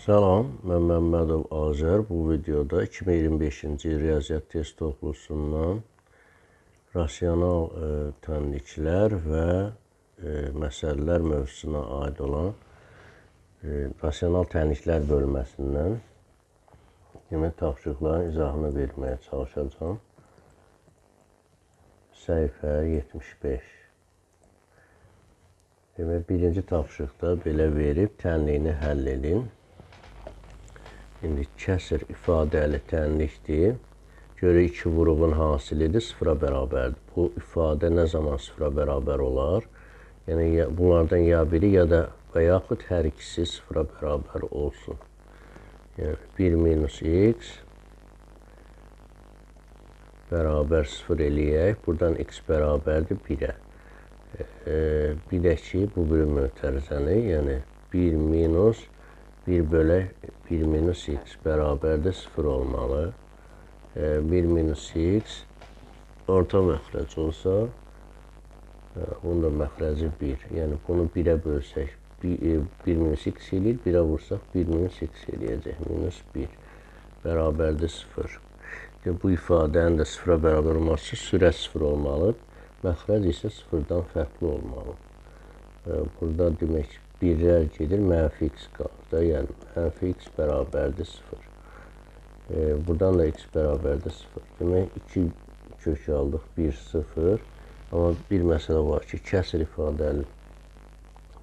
Salam, mən Məmmədov Azər. Bu videoda 2025-ci riyaziyyat test toplusundan rasional tənliklər və məsələlər mövzusuna aid olan rasional tənliklər bölməsindən tapşırıqların izahını verməyə çalışacağım. Səhifə 75. Birinci tapşırıqda belə verib, tənliyini həll edin. İndi kəsir ifadəli tənlikdir. Görək iki vuruğun hasilidir, sıfıra bərabərdir. Bu ifadə nə zaman sıfıra bərabər olar? Yəni, bunlardan ya biri ya da və yaxud hər ikisi sıfıra bərabər olsun. Yəni, 1 minus x bərabər 0 eləyək. Buradan x bərabərdir 1-ə. Bir də ki, bu bir mötərizəni, yəni 1 minus 1 bölək 1 minus x bərabərdir 0 olmalı. 1 minus x orta məxrəc olsa, bunun da məxrəci 1. Yəni, bunu 1-ə bölsək 1 minus x eləyir, 1-ə vursaq 1 minus x eləyəcək. Minus 1 bərabərdir 0. Bu ifadənin də 0-a bərabər olması üçün sürət 0 olmalı. Məxrəc isə 0-dan fərqli olmalı. Burada demək birlər gedir, mənfi x qalır. Yəni, mənfi x bərabərdir 0. Buradan da x bərabərdir 0. Demək, 2 kök aldıq, 1, 0. Amma bir məsələ var ki, kəsir ifadəli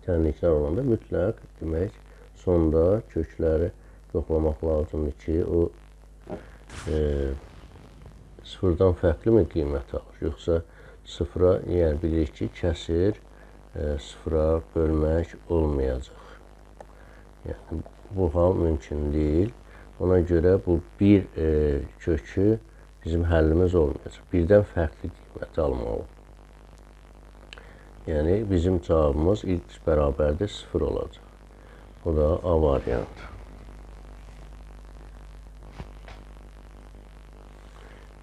tənliklər olanda mütləq, demək, sonda kökləri yoxlamaq lazımdır ki, o sıfırdan fərqli mi qiymət alır? Yoxsa sıfıra, yəni bilirik ki, kəsir sıfıra bölmək olmayacaq. Yəni, bu hal mümkün deyil. Ona görə bu bir kökü bizim həllimiz olmayacaq. Birdən fərqli qiymət almalı. Yəni, bizim cavabımız x bərabərdir 0 olacaq. Bu da A variantı.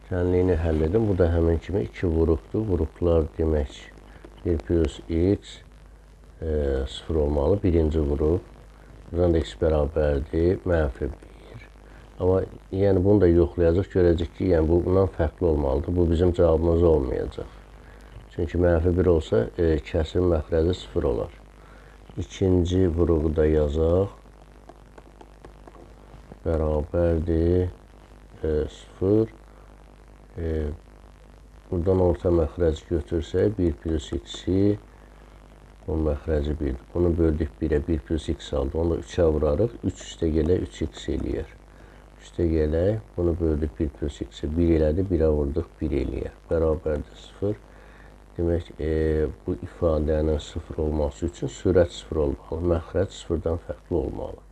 Tənliyini həll edin. Bu da həmin kimi 2 vuruqdur. Vuruqlar demək 1 plus x 0 olmalı. Birinci vuruq. Buradan da x bərabərdir. Mənfi 1. Amma yəni bunu da yoxlayacaq. Görəcək ki, yəni bundan fərqli olmalıdır. Bu bizim cavabımız olmayacaq. Çünki mənfi 1 olsa kəsirin məxrəci 0 olar. İkinci vuruğu da yazaq. Bərabərdir 0. Buradan orta məxrəci götürsək 1 plus x-i, onun məxrəci 1-dir. Bunu böldük 1-ə, 1 plus x aldı. Onu da 3-ə vurarıq. 3 üstə gələk 3x eləyər. Üstə gələk, bunu böldük 1 plus x-i 1 elədi, 1-ə vurduq 1 eləyər. Bərabərdir 0. Demək, bu ifadənin 0 olması üçün sürət 0 olmalı. Məxrəc 0-dan fərqli olmalı.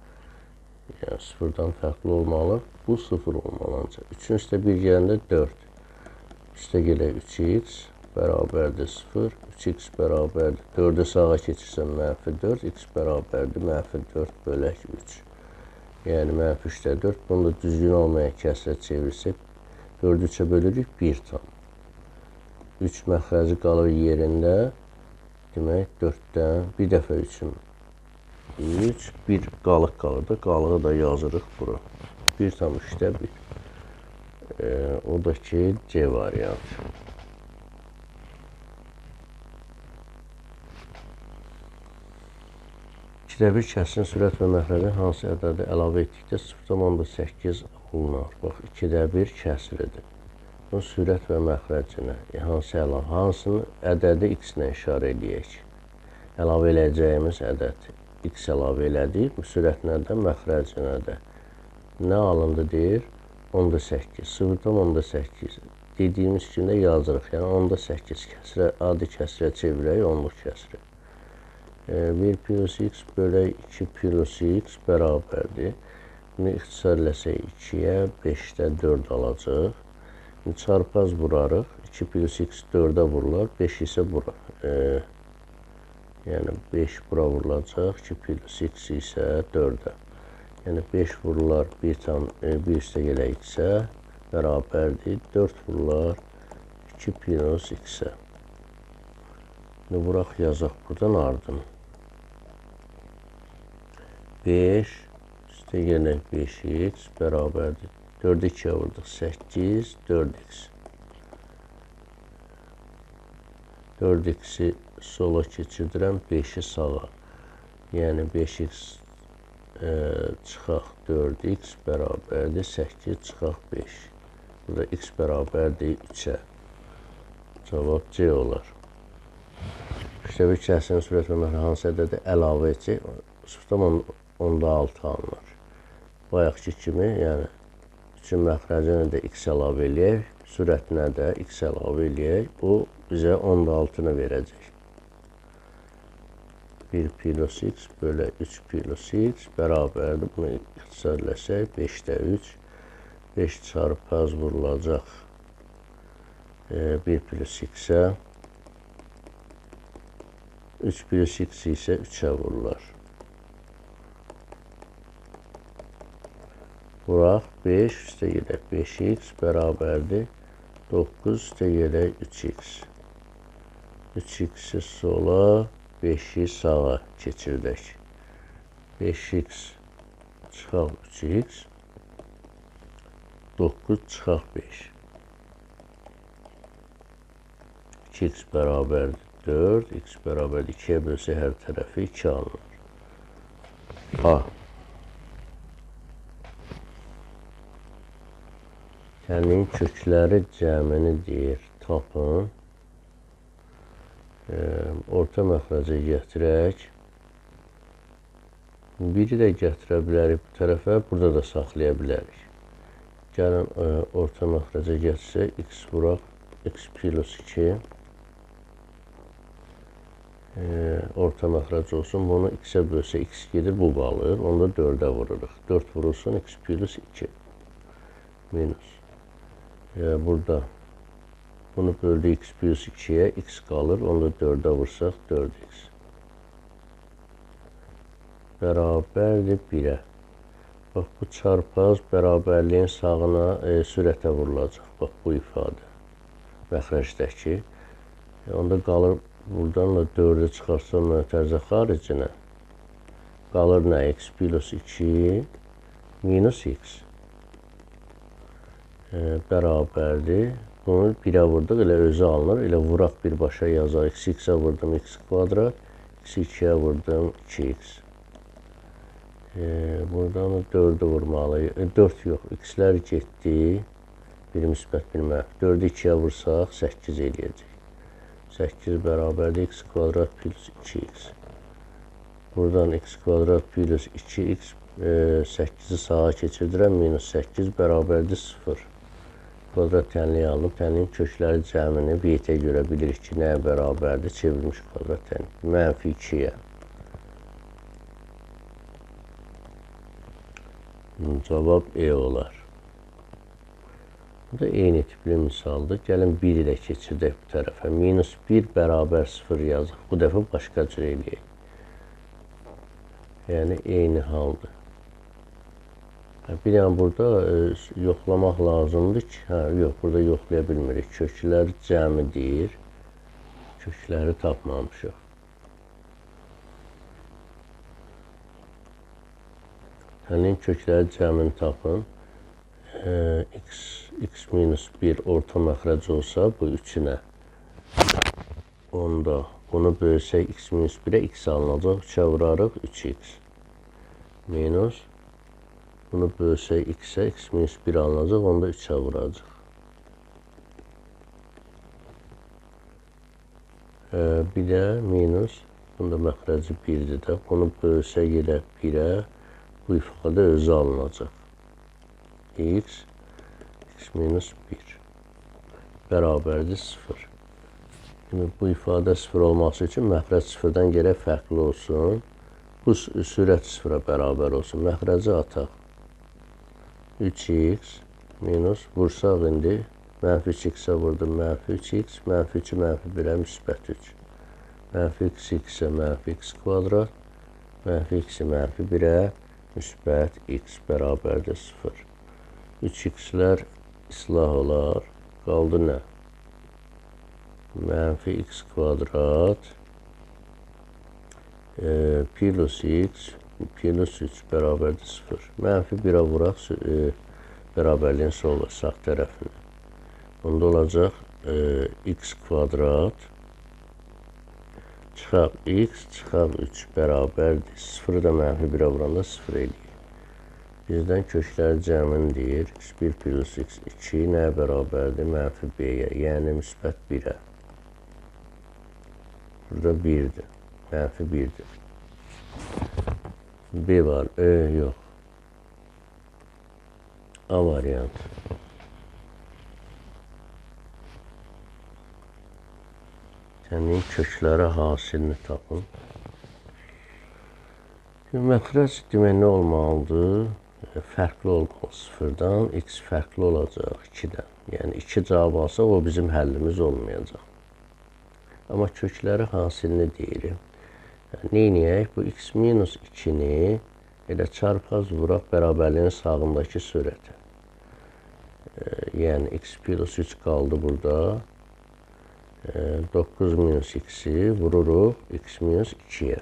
Yəni, 0-dan fərqli olmalı. Bu 0 olmalı ancaq. 3-ün üstə 1 gələndə 4. Üstə gələk 3x bərabərdir 0. 3x bərabərdir. 4-ü sağa keçirsən mənfi 4. X bərabərdir mənfi 4 bölək 3. Yəni, mənfi 3-də 4. Bunu da düzgün olmayan kəsrə çevirsək 4-ü 3-ə bölürük 1 tam. 3 məxrəci qalır yerində. Demək, 4-dən bir dəfə 3-ün 3, 1 qalıq qalır da, qalığı da yazırıq bura. 1 tam 3-də 1. O da ki, C variantı. İkidə bir kəsirin sürət və məxrəcini hansı ədədə əlavə etdikdə 0,8 olunar. Bax, 2də 1 kəsiridir. Bunun sürət və məxrəcinə hansı əlavə? Hansının ədədi x-ilə işarə edək? Əlavə eləyəcəyimiz ədəd x əlavə elədik. Sürətinə də, məxrəcinə də. Nə alındı deyir? 10,8. 0,8. Dediyimiz kimi də yazırıq. Yəni, 10,8 kəsirə, adi kəsirə çevirək, 10-luq kəsirə. 1 plus x bölək 2 plus x bərabərdir. Bunu ixtisar eləsək 2-yə, 5-də 4 alacaq. Çarpaz vurarıq. 2 plus x 4-ə vurular, 5 isə bura. Yəni, 5 bura vurulacaq, 2 plus x isə 4-ə. Yəni, 5 vurular, 1 üstə gələk x-ə bərabərdir. 4 vurular, 2 plus x-ə. Vuraq yazaq buradan ardın. 5 üstə gələk 5x bərabərdir. 4-ü 2-yə vurduq 8, 4x. 4x-i sola keçirdirəm, 5-i sağa. Yəni 5x çıxaq 4x bərabərdir 8 çıxaq 5. Burada x bərabərdir 3-ə. Cavab C olar. Kütləvi kəsrin sürət və məxrəci hansı ədədə əlavə edəcək? Tam onda 6 alınır. Bayaqki kimi, yəni 3-ün məxrəcinə də x əlavə eləyək, sürətinə də x əlavə eləyək. O bizə 10-6-nı verəcək. 1 plus x bölə 3 plus x bərabərdir. Bunu ixtisarləsək 5-də 3. 5 çarpaz vurulacaq 1 plus x-ə. 3 plus x isə 3-ə vurular. Vuraq 5 üstə gələk 5x bərabərdir 9 üstə gələk 3x. 3x-i sola 5-i sağa keçirdək. 5x çıxaq 3x 9 çıxaq 5. 2x bərabərdir 4, x bərabərdir 2-yə bölsə hər tərəfi 2 alınır. A. Tənliyin kökləri cəmini deyir. Tapın. Orta məxrəcə gətirək. Biri də gətirə bilərik bu tərəfə, burada da saxlaya bilərik. Gəlin orta məxrəcə gətirsə, x vuraq, x plus 2. Orta məxrəc olsun, bunu x-ə bölsə x gedir, bu qalır. Onda 4-ə vururuq. 4 vurulsun, x plus 2. Minus. Burada bunu böldü x plus 2-yə, x qalır, onda 4-ə vursaq 4x. Bərabərdir 1-ə. Bax, bu çarpaz bərabərliyin sağına sürətə vurulacaq. Bax, bu ifadə. Məxrəcdəki. Onda qalır, buradan da 4-ü çıxarsam mötərizə xaricinə. Qalır nə? X plus 2 minus x. Bərabərdir. Bunu 1-ə vurduq, elə özü alınır. Elə vuraq birbaşa yazaq. X-ə vurdum x kvadrat. X2-yə vurdum 2x. Buradan 4-ü vurmalıyıq. 4 yox, x-lər getdi. Bir müsbət, bir mənfi. 4-ü 2-yə vursaq 8 eləyəcək. 8 bərabərdir x kvadrat plus 2x. Buradan x kvadrat plus 2x 8-i sağa keçirdirəm. Minus 8 bərabərdir 0. Kvadrat tənliyi alınıb. Tənliyin kökləri cəmini BT görə bilirik ki, nəyə bərabərdir? Çevrilmiş kvadrat tənliyi. Mənfi 2-yə. Cavab E olar. Bu da eyni tipli misaldır. Gəlin 1 ilə keçirdək bu tərəfə. Minus 1 bərabər 0 yazıq. Bu dəfə başqa cür eləyək. Yəni eyni haldır. Bir yan burada yoxlamaq lazımdır ki, yox, burada yoxlaya bilmirik. Köklər cəmi deyir. Kökləri tapmamışıq. Tənliyin kökləri cəmini tapın. X minus 1 orta məxrəc olsa, bu 3-ünə. Onda bunu bölsək x minus 1-ə x alınacaq. 3-ə vurarıq 3x. Minus. Bunu bölsək x-ə, x minus 1 alınacaq, onda 3-ə vuracaq. Bir də minus, bunda məxrəci 1-dir də, bunu bölsək elə 1-ə, bu ifadə özü alınacaq. X minus 1 bərabərdir 0. Şimdi bu ifadə 0 olması üçün məxrəc 0-dan gərək fərqli olsun. Bu sürət 0-a bərabər olsun. Məxrəci ataq. 3x minus vursaq indi mənfi 2x-ə vurdum, mənfi 3x, mənfi 2, mənfi 1-ə müsbət 3. Mənfi x-ə mənfi x kvadrat, mənfi x-i mənfi 1-ə müsbət x bərabərdir 0. 3x-lər islah olar. Qaldı nə? Mənfi x kvadrat plus x plus 3 bərabərdir 0. Mənfi 1'ə vuraq bərabərliyin sola sağ tərəfini. Onda olacaq x kvadrat çıxaq x çıxaq 3 bərabərdir. 0'ı da mənfi 1'ə vuranda 0 eləyir. Bizdən köklər cəmindir. x1 plus x2 nəyə bərabərdir? Mənfi b-yə, yəni müsbət 1'ə. Burada 1'dir. Mənfi 1'dir. B var, yox. A variantı. Tənin kökləri hasilini tapın. Məxrəc demək nə olmalıdır? Fərqli olmalı 0'dan, x fərqli olacaq 2'dən. Yəni 2 cavab alsaq, o bizim həllimiz olmayacaq. Amma kökləri hasilini deyirim. Neyniyək? Bu x minus 2'ni elə çarpaz vuraq bərabərliyin sağındakı sürətə. Yəni x plus 3 qaldı burada. 9 minus x'i vururuq x minus 2'yə.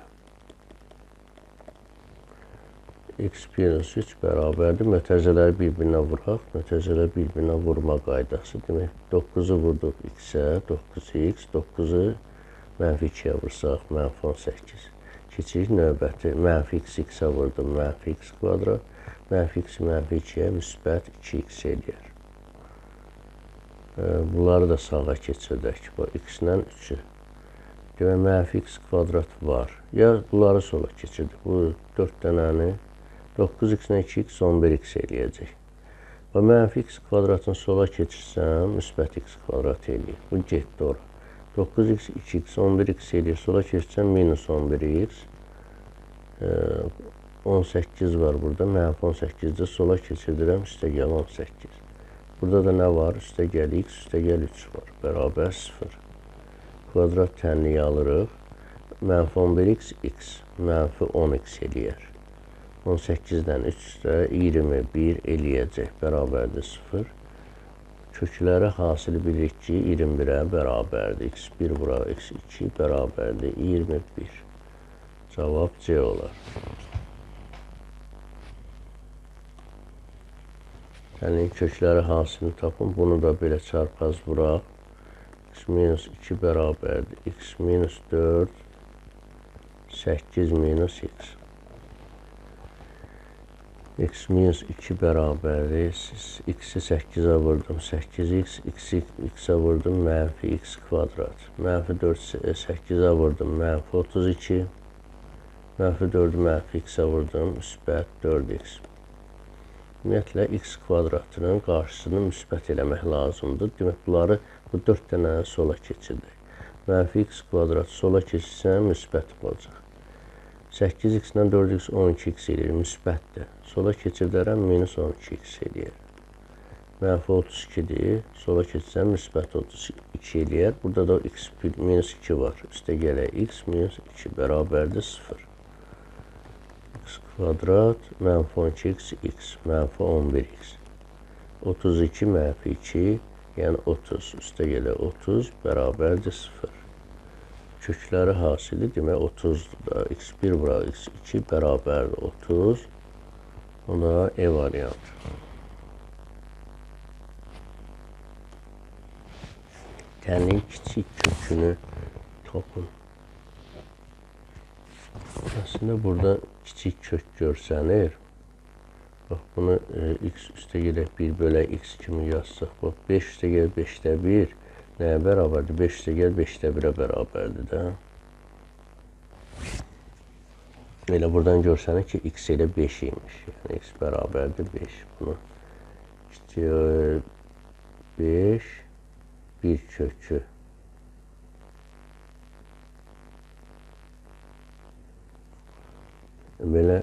X plus 3 bərabərdir. Mötərizələri bir-birinə vuraq. Mötərizələr bir-birinə vurma qaydası. Demək, 9'u vurduq x'ə, 9x, 9'u mənfi 2'yə vursaq, mənfi 18. Keçirik növbəti. Mənfi x, x'ə vurdum, mənfi x kvadrat. Mənfi x, mənfi 2'yə müsbət 2x eləyər. Bunları da sağa keçirdək. Bu x-lə 3'ü. Demək, mənfi x kvadrat var. Ya bunları sola keçirdik. Bu 4 dənəni 9x ilə 2x 11x eləyəcək. Və mənfi x kvadratını sola keçirsəm, müsbət x kvadrat eləyir. Bu getdi ora. 9x, 2x, 11x eləyir. Sola keçirsəm, minus 11x. 18 var burada. Mənfi 18'də sola keçirdirəm, üstəgəl 18. Burada da nə var? Üstəgəl x, üstəgəl 3 var. Bərabər 0. Kvadrat tənliyi alırıq. Mənfi 11x, x. Mənfi 10x eləyər. 18'dən 3'də 21 eləyəcək. Bərabərdir 0. Kökləri hasili bilirik ki, 21'ə bərabərdir. x1 vura x2 bərabərdir 21. Cavab C olar. Yəni, kökləri hasilini tapın. Bunu da belə çarpaz vuraq. X minus 2 bərabərdir. X minus 4 8 minus x. X minus 2 bərabərdir. X'i 8'ə vurdum. 8x, x'ə vurdum. Mənfi x kvadrat. Mənfi 4 8'ə vurdum. Mənfi 32. Mənfi 4'ü mənfi x'ə vurdum. Müsbət 4x. Ümumiyyətlə, x kvadratının qarşısını müsbət eləmək lazımdır. Demək, bunları bu 4 dənə sola keçirdik. Mənfi x kvadrat sola keçirsəm, müsbət olacaq. 8x ilə 4x 12x eləyir, müsbətdir. Sola keçirdərəm, minus 12x eləyir. Mənfi 32'dir. Sola keçirsəm, müsbət 32 eləyir. Burada da x minus 2 var. Üstə gələ x minus 2 bərabərdir 0. X kvadrat mənfi 12x, x mənfi 11x. 32 mənfi 2, yəni 30. Üstə gələ 30 bərabərdir 0. Kökləri hasili demək 30'dur da. x1 vura x2 bərabərdir 30. Ona E variantı. Tənin kiçik kökünü tapın. Aslında burada kiçik kök görsənir. Bax, bunu x üstə gələk 1 bölək x kimi yazsaq. Bax, 5 üstə gəl 5'də 1 nəyə bərabərdir? 5 üstə gəl 5'də 1'ə bərabərdir də. Elə buradan görsənir ki, x elə 5 imiş. Yəni, x bərabərdir 5. Bunu 5 bir kökü. Belə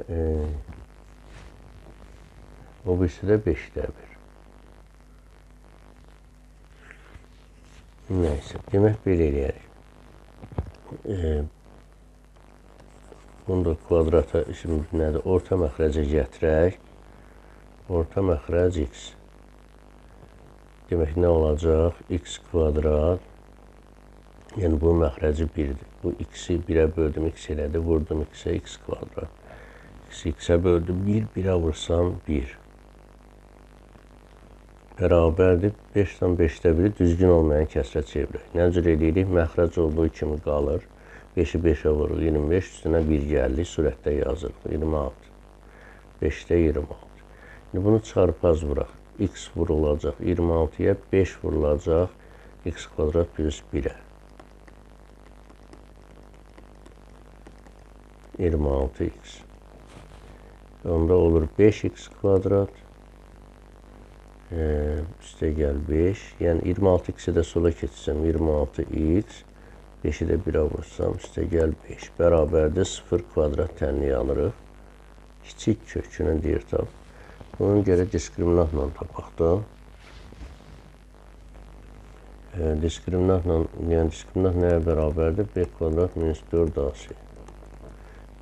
o birisi də 5'də 1. Neyse, demək belə eləyərik. Bunu da kvadrata şimdi nədir? Orta məxrəcə gətirək. Orta məxrəc x. Demək nə olacaq? X kvadrat. Yəni bu məxrəci 1'dir. Bu x'i 1'ə böldüm, x elədi. Vurdum x'ə x kvadrat. X-ə böldüm 1, 1'ə vursam 1. Bərabərdir 5-dən 5'də 1'i düzgün olmayan kəsrə çevirək. Nə cür edirik? Məxrəc olduğu kimi qalır. 5'i 5'ə vururuq 25, üstünə 1 gəldik, sürətdə yazırıq 26. 5'də 26. Şimdi bunu çarpaz vuraq. X vurulacaq 26'ya 5 vurulacaq x kvadrat plus 1'ə. 26x. Onda olur 5x kvadrat. Üstə gəl 5. Yəni 26x'i də sola keçsəm 26x. 5'i də 1'ə vursam üstə gəl 5. Bərabərdir 0 kvadrat tənliyi alırıq. Kiçik kökünün deyir tap. Bunun görə diskriminantla tapaq da. Diskriminantla, yəni diskriminant nəyə bərabərdir? B kvadrat minus 4AC.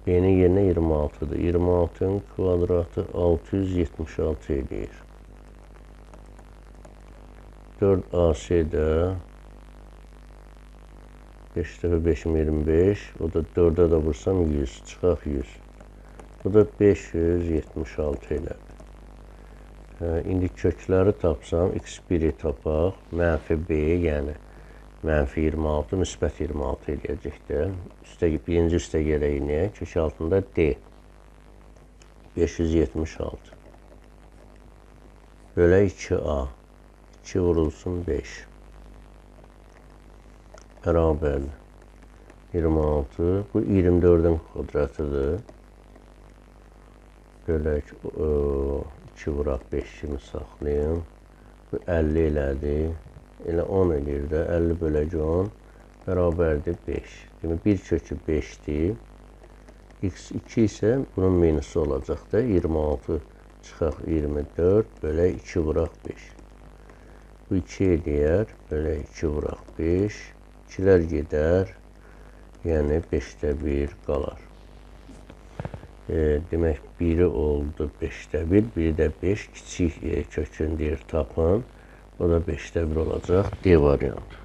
B-nin yerinə 26'dır. 26'ın kvadratı 676 eləyir. 4AC-də 5 dəfə 5'im 25. O da 4'ə də vursam 100. Çıxaq 100. Bu da 576 elədir. İndi kökləri tapsam, x1'i tapaq, mənfi b, yəni mənfi 26, müsbət 26 eləyəcəkdir. Birinci üstə gələk inək, kök altında d. 576. Bölə 2a. 2 vurulsun 5. Bərabərdir. 26. Bu 24'ün kvadratıdır. Bölək 2 vuraq 5 kimi saxlayın. Bu 50 elədi. Elə 10 eləyir də. 50 bölək 10 bərabərdir 5. Demək, bir kökü 5'dir. X2 isə bunun minusu olacaq da. 26 çıxaq 24 bölək 2 vuraq 5. Bu 2 eləyər. Bölək 2 vuraq 5. 2'lər gedər. Yəni 5'də 1 qalar. Demək, biri oldu 5'də 1, biri də 5, kiçik kökün deyir tapın. O da 5'də 1 olacaq. D variantı.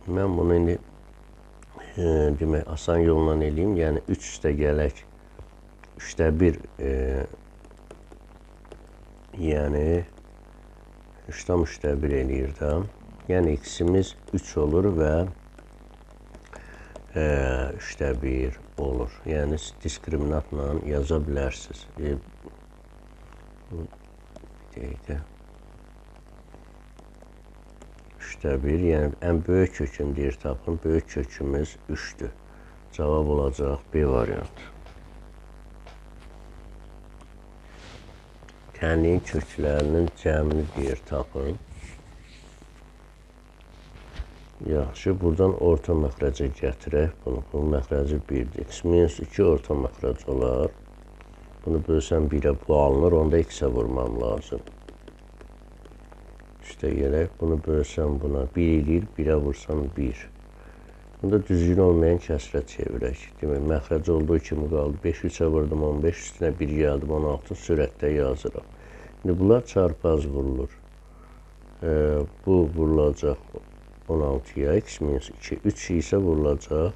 Mən bunu indi demək, asan yolla eləyim. Yəni 3 üstə gələk 3'də 1 yəni 3'dən 3'də 1 eləyir də. Yəni x'imiz 3 olur və 3'də 1 olur. Yəni diskriminantla yaza bilərsiniz. Deyək 3'də 1, yəni ən böyük kökün deyir tapın. Böyük kökümüz 3'dür. Cavab olacaq B variantı. Tənliyin köklərinin cəmini deyir tapın. Yaxşı, buradan orta məxrəcə gətirək. Bunun məxrəci 1'dir. X-2 orta məxrəc olar. Bunu bölsəm 1'ə bu alınır. Onda x-ə vurmam lazım. Üstə gələk. Bunu bölsəm buna 1 eləyir. 1'ə vursam 1. Bunda düzgün olmayan kəsrə çevirək. Demək, məxrəc olduğu kimi qaldı. 5 3'ə vurdum 15. Üstünə 1 gəldim 16. Sürətdə yazıram. İndi bunlar çarpaz vurulur. Bu vurulacaq 16'ya x-2. 3 isə vurulacaq.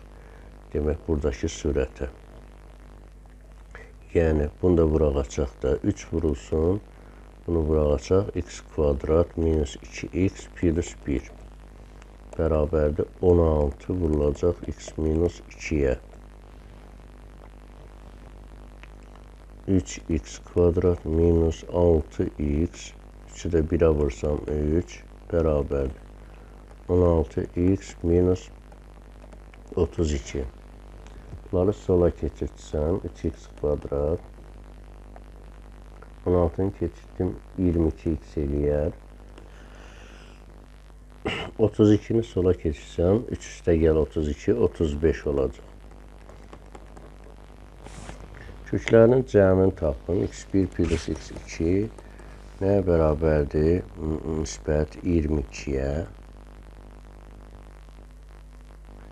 Demək, buradakı sürətə. Yəni, bunu da vurağacaq da 3 vurulsun. Bunu vurağacaq x kvadrat minus 2x plus 1. Bərabərdir 16 vurulacaq x minus 2'yə. 3x kvadrat minus 6x. 3'ü də 1'ə vursam 3 bərabərdir 16x minus 32. Bunları sola keçirtsəm 3x kvadrat 16'nı keçirtdim 22x eləyər. 32'ni sola keçirsəm 3 üstə gəl 32 35 olacaq. Köklərinin cəmini tapın. x1 plus x2 nəyə bərabərdir? Müsbət 22'yə.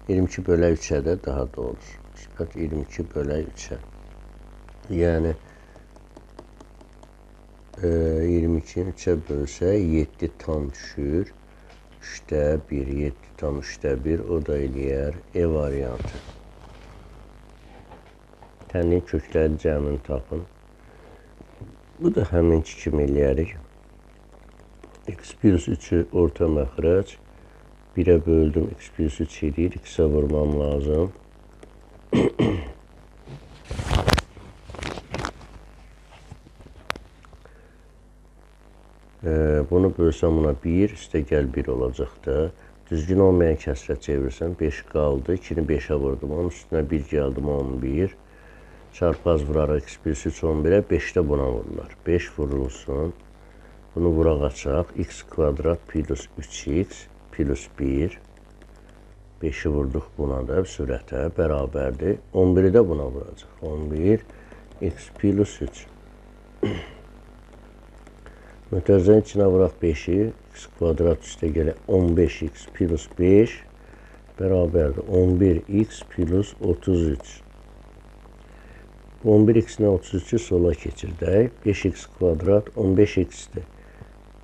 22 bölə 3'ə də daha da olur. Müsbət 22 bölə 3'ə. Yəni 22'ni 3'ə bölsə 7 tam düşür. 3'də 1, 7 tam 3'də 1, o da eləyər E variantı. Tənliyin kökləri cəmini tapın. Bu da həminki kimi eləyərik. X plus 3'ü orta məxrəc. 1'ə böldüm, x plus 3 eləyir. X'ə vurmam lazım. Bunu bölsəm buna 1, üstə gəl 1 olacaq da. Düzgün olmayan kəsrə çevirsən 5 qaldı. 2'ni 5'ə vurdum. Onun üstünə 1 gəldim 11. Çarpaz vuraraq x plus 3 11'ə 5'də buna vururlar. 5 vurulsun. Bunu vuraq açaq. X kvadrat plus 3x plus 1. 5'i vurduq buna da sürətə bərabərdir. 11'i də buna vuracaq. 11 x plus 3. Mötərizənin içinə vuraq 5'i. X kvadrat üstə gələ 15x plus 5 bərabərdir. 11x plus 33. 11x-nə 33'ü sola keçirdək. 5x kvadrat 15x'dir.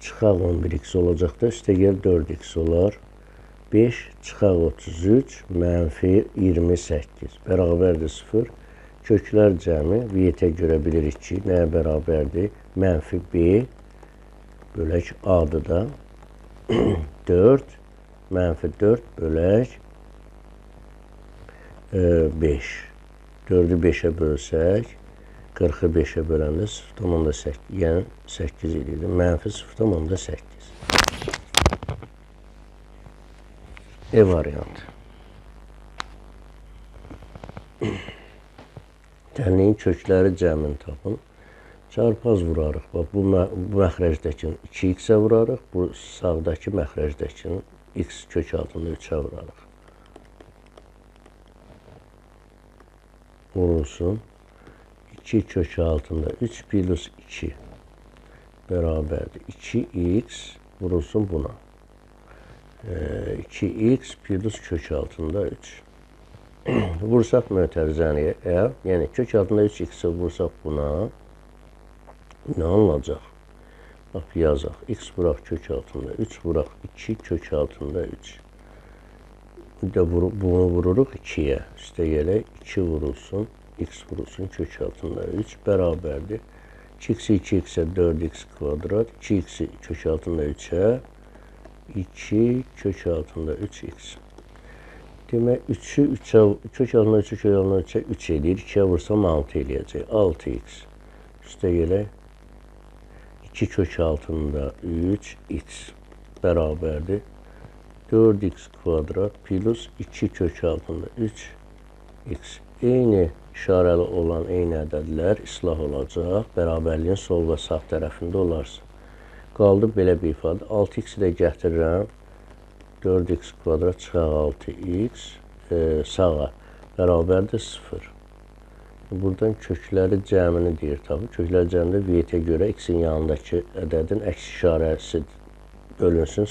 Çıxaq 11x olacaq da üstə gəl 4x olar. 5 çıxaq 33 mənfi 28 bərabərdir 0. Köklər cəmi V-ə görə bilirik ki, nəyə bərabərdir? Mənfi B bölək A-dır da 4 mənfi 4 bölək 5. 4'ü 5'ə bölsək 40'ı 5'ə böləndə 0,8 yəni 8 edir. Mənfi 0,8. E variantı. Tənliyin kökləri cəmini tapın. Çarpaz vurarıq. Bax, bu məxrəcdəkini 2x-ə vurarıq. Bu sağdakı məxrəcdəkini x kök altında 3'ə vurarıq. Vurulsun. 2 kök altında 3 plus 2 bərabərdir. 2x vurulsun buna. 2x plus kök altında 3. Vursaq mötərizəni, yəni kök altında 3x-i vursaq buna nə olacaq? Bax, yazaq. X vuraq kök altında 3, vuraq 2 kök altında 3. Bir də bunu vururuq 2'yə. Üstə gələk 2 vurulsun. X vurulsun kök altında 3 bərabərdir. 2x'i 2x'ə 4x kvadrat. 2x'i kök altında 3'ə 2 kök altında 3x. Demək 3'ü kök altında 3'ü kök altında 3'ə 3 edir. 2'yə vursam 6 eləyəcək. 6x. Üstə gələk 2 kök altında 3x bərabərdir. 4x kvadrat plus 2 kök altında 3x. Eyni işarəli olan eyni ədədlər islah olacaq. Bərabərliyin sol və sağ tərəfində olarsın. Qaldı belə bir ifadə. 6x-i də gətirirəm. 4x kvadrat çıxaq 6x sağa bərabərdir 0. Buradan kökləri cəmini deyir tabi. Köklər cəmində V-ə görə x-in yanındakı ədədin əks işarəsi bölünsün.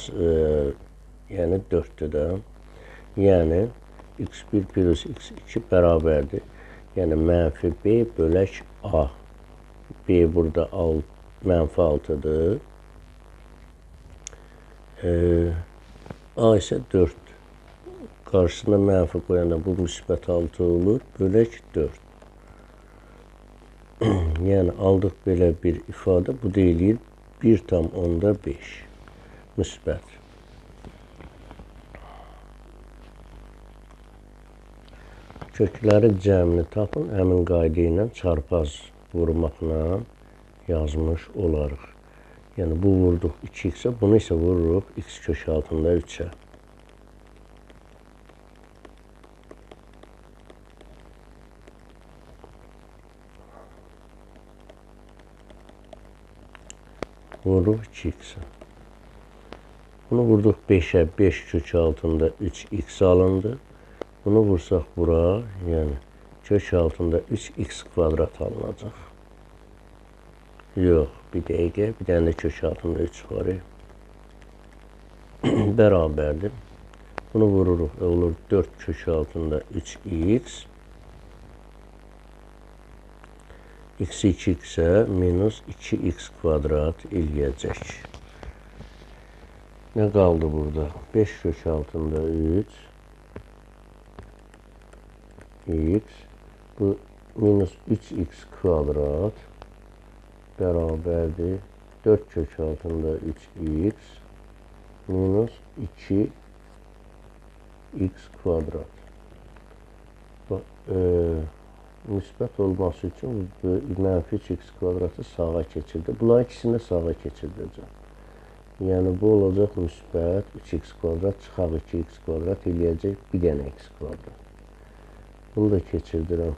Yəni 4'dür də. Yəni x1 plus x2 bərabərdir. Yəni mənfi B bölək A. B burada mənfi 6'dır. A isə 4'dür. Qarşısında mənfi qoyanda bu müsbət 6 olur. Bölək 4. Yəni aldıq belə bir ifadə. Bu deyilir 1,5 müsbət. Kökləri cəmini tapın. Həmin qayda ilə çarpaz vurmaqla yazmış olarıq. Yəni bu vurduq 2x-ə, bunu isə vururuq x kök altında 3'ə. Vururuq 2x-ə. Bunu vurduq 5'ə, 5 kök altında 3x alındı. Bunu vursaq bura, yəni kök altında 3x kvadrat alınacaq. Yox, bir dəqiqə, bir dənə də kök altında 3 var. Bərabərdir. Bunu vururuq, olur 4 kök altında 3x. X-i 2x-ə minus 2x kvadrat eləyəcək. Ne kaldı burada? 5 kök altında 3 x, bu minus 3x kvadrat beraberdir 4 kök altında 3x minus 2x kvadrat. Bak, müsbət olması için mənfi 3x kvadratı sağa keçirdi. Bunların ikisini də sağa keçirdəcəm. Yəni bu olacaq müsbət 3x kvadrat çıxaq 2x kvadrat eləyəcək bir dənə x kvadrat. Bunu da keçirdirəm.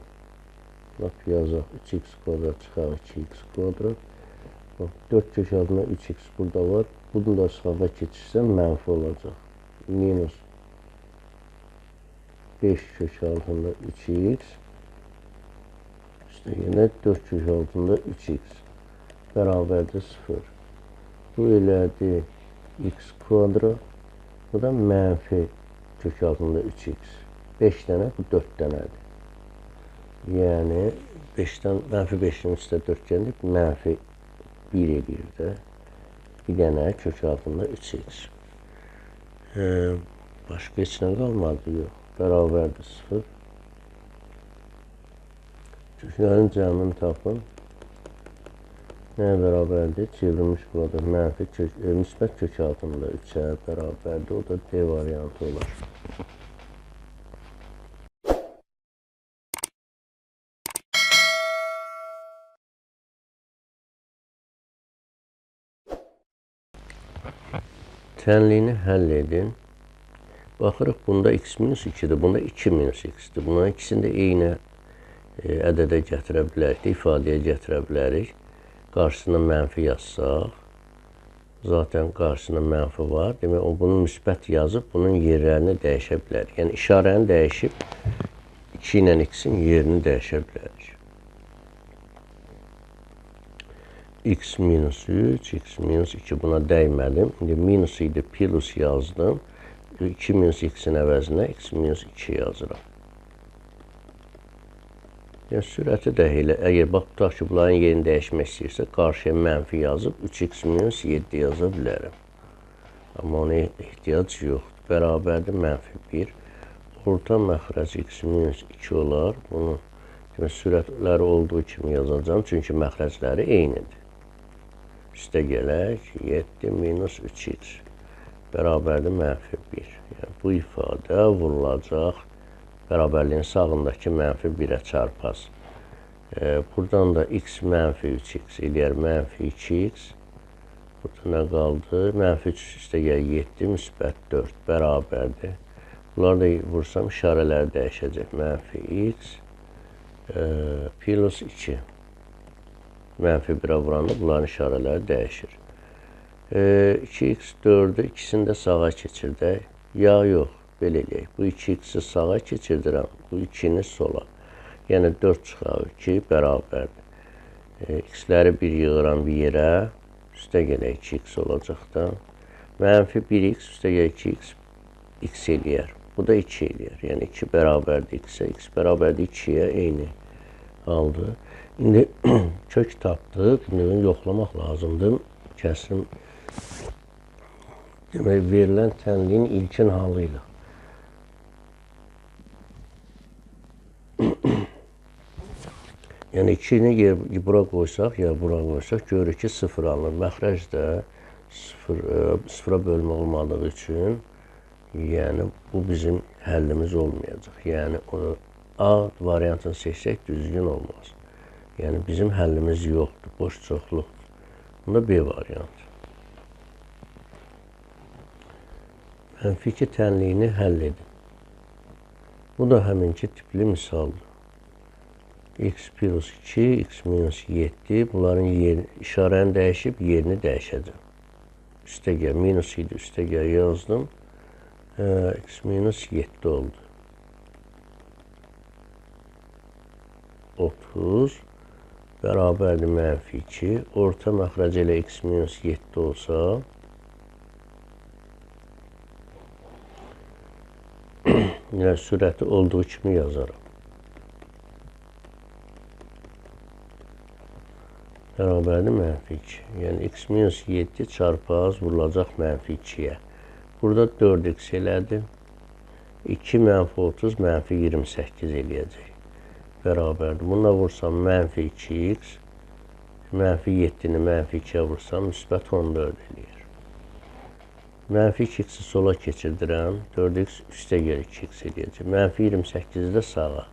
Bak yazaq 3x kvadrat çıxaq 2x kvadrat. Bak 4 kök altında 3x burada var. Bunu da sağa keçirsəm mənfi olacaq. Minus 5 kök altında 3x işte yine 4 kök altında 3x bərabərdir 0. Bu elədi x kvadrat. Bu da mənfi kök altında 3x. 5 dənə, bu 4 dənədir. Yəni 5-dən mənfi 5-in üstə 4 gəldik. Mənfi 1 edir də. Bir dənə kök altında 3x. Başqa heç nə qalmadı, yox. Bərabərdir 0. Köklərin cəmini tapın. Nəyə bərabərdir? Çevrilmiş burada mənfi müsbət kök altında 3-ə bərabərdir. O da D variantı olar. Tənliyini həll edin. Baxırıq, bunda x minus 2'dir, bunda 2 minus x'dir. Bunların ikisini də eyni ədədə gətirə bilərik, ifadəyə gətirə bilərik. Qarşısına mənfi yazsaq, zaten qarşısına mənfi var. Demək, o bunu müsbət yazıb, bunun yerlərini dəyişə bilərik. Yəni, işarəni dəyişib, 2 ilə x-in yerini dəyişə bilərik. X minus 3, x minus 2 buna dəymədim. İndi minus idi, plus yazdım. 2 minus x'in əvəzinə x minus 2 yazıram. Yəni, sürəti də elə. Əgər bax, tutaq ki, bunların yerini dəyişmək istəyirsə, qarşıya mənfi yazıb 3x minus 7 yaza bilərəm. Amma ona ehtiyac yoxdur. Bərabərdir mənfi 1. Orta məxrəc x minus 2 olar. Bunu sürətləri olduğu kimi yazacağım. Çünki məxrəcləri eynidir. Üstə gələk 7 minus 3x. Bərabərdir mənfi 1. Yəni, bu ifadə vurulacaq. Bərabərliyin sağındakı mənfi 1'ə çarpaz. Buradan da x mənfi 3x eləyər mənfi 2x. Burada nə qaldı? Mənfi 3 üstə gəl 7, müsbət 4 bərabərdir. Bunları da vursam işarələri dəyişəcək. Mənfi x plus 2. Mənfi 1'ə vuranda bunların işarələri dəyişir. 2x 4'ü ikisini də sağa keçirdək. Ya yox, belə eləyək. Bu 2x'i sağa keçirdirəm. Bu 2'ni sola. Yəni 4 çıxaq 2 bərabərdir. X'ləri 1 yığıram bir yerə. Üstə gələk 2x olacaqdan. Mənfi 1x üstə gələk 2x x eləyər. Bu da 2 eləyər. Yəni 2 bərabərdir x-ə. X bərabərdir 2'yə eyni aldı. İndi kök tapdıq. İndi yoxlamaq lazımdır. Kəsim demək, verilən tənliyin ilkin halı ilə. Yəni 2'ni bura qoysaq, ya bura qoysaq, görürük ki 0 alınır. Məxrəc də 0'a bölmə olmadığı üçün, yəni bu bizim həllimiz olmayacaq. Yəni A variantını seçsək düzgün olmaz. Yəni bizim həllimiz yoxdur, boş çoxluqdur. Bunda B variantı. Mənfi 2 tənliyini həll edin. Bu da həminki tipli misaldır. X plus 2, x minus 7. Bunların işarəni dəyişib, yerini dəyişəcəm. Üstə gəl, minus idi, üstə gəl yazdım. X minus 7 oldu. 30 bərabərdir mənfi 2. Orta məxrəc ilə x minus 7 olsa, yəni sürəti olduğu kimi yazaram. bərabərdir mənfi 2. Yəni x minus 7 çarpı az vurulacaq mənfi 2-yə. Burada 4x elədi. 2 mənfi 30 mənfi 28 eləyəcək. Bərabərdir. Bununla vursam mənfi 2x, mənfi 7-ni mənfi 2-yə vursam müsbət 14 eləyir. Mənfi 2x-i sola keçirdirəm. 4x üstə gəlir 2x eləyəcək. Mənfi 28-i də sağa.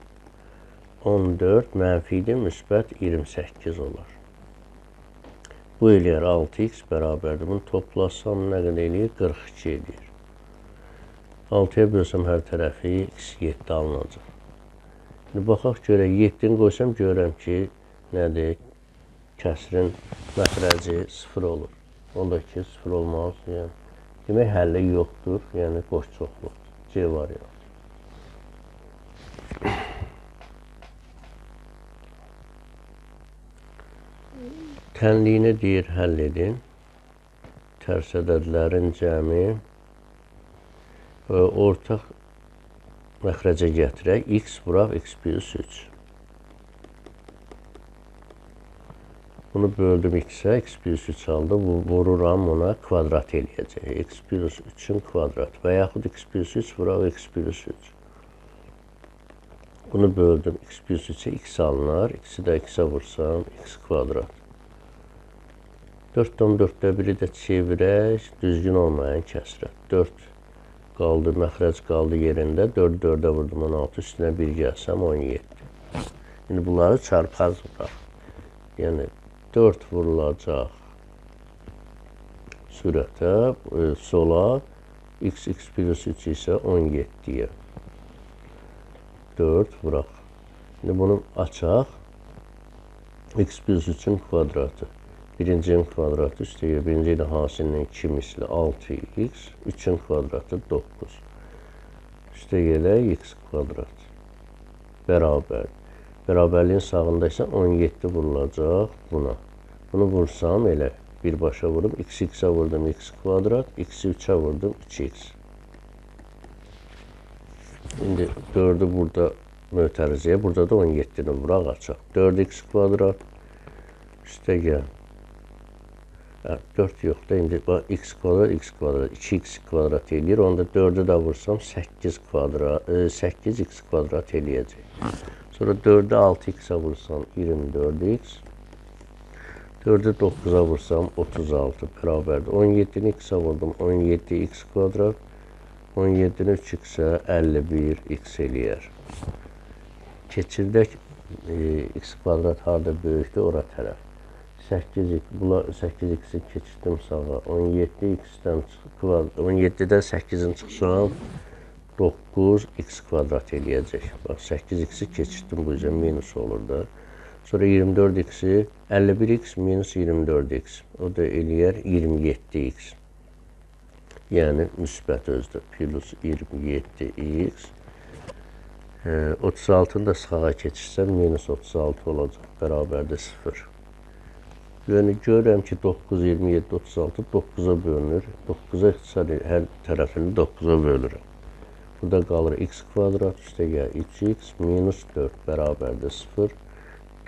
14 mənfi idi, müsbət 28 olar. Bu eləyər 6x bərabərdir. Bunu toplasam nə qədər eləyir? 42 eləyir. 6-ya bölsəm hər tərəfi x 7 alınacaq. Şimdi baxaq görək, 7-ni qoysam görürəm ki, nədir? Kəsrin məxrəci 0 olur. Onda ki, 0 olmaz. Yəni, demək, həlli yoxdur. Yəni, qoş çoxluq. C variantı. Tənliyini deyir, həll edin. Tərs ədədlərin cəmi ortaq məxrəcə gətirək. X vuraq, x plus 3. Bunu böldüm x-ə, x plus 3 aldı. Vururam ona, kvadrat eləyəcək. X plus 3-ün kvadratı. Və yaxud x plus 3 vuraq, x plus 3. Bunu böldüm, x plus 3-ə x alınar. X-i də x-ə vursam, x kvadrat. 4-dən 4-də biri də çevirək, düzgün olmayan kəsrət. 4 qaldı, məxrəc qaldı yerində. 4-ü 4-ə vurdum, 16, üstünə 1 gəlsəm 17. Şimdi bunları çarpaz vuraq. Yəni 4 vurulacaq sürətə, sola, x plus 3 isə 17-yə. 4 vuraq. Şimdi bunu açaq. X plus 3-ün kvadratı. Birincinin kvadratı üstə gəlir. Birinci ilə hasilinin 2 misli 6x. 3-ün kvadratı 9. Üstə gəlir x kvadrat. Bərabər. Bərabərliyin sağında isə 17 vurulacaq buna. Bunu vursam elə birbaşa vurup x-x'ə vurdum x kvadrat. X-i 3'ə vurdum 3x. Şimdi 4'ü burada mötərizəyə. Burada da 17'ni vuraq açaq. 4x kvadrat. Üstə gəl. 4 yox da, indi x kvadrat, 2x kvadrat eləyir. Onda 4'ü də vursam 8x kvadrat eləyəcək. Sonra 4'ü 6x'ə vursam 24x. 4'ü 9'a vursam 36 bərabərdir. 17'ni x'ə vurdum 17x kvadrat. 17'ni 3x'ə 51x eləyər. Keçirdək x kvadrat harada böyükdür, ora tərəf. 8x'i keçirdim sağa. 17x'dən 17'dən 8'in çıxsam 9x kvadrat eləyəcək. Bax 8x'i keçirdim bu yüzden minus olur da. Sonra 24x'i 51x minus 24x. O da eləyər 27x. Yəni müsbət özdə plus 27x. 36'ını da sağa keçirsəm minus 36 olacaq. Bərabərdir 0. Yəni görürəm ki 9, 27, 36 9'a bölünür. 9'a hər tərəfini 9'a bölürəm. Burada qalır x kvadrat üstə gəl 3x minus 4 bərabərdir 0.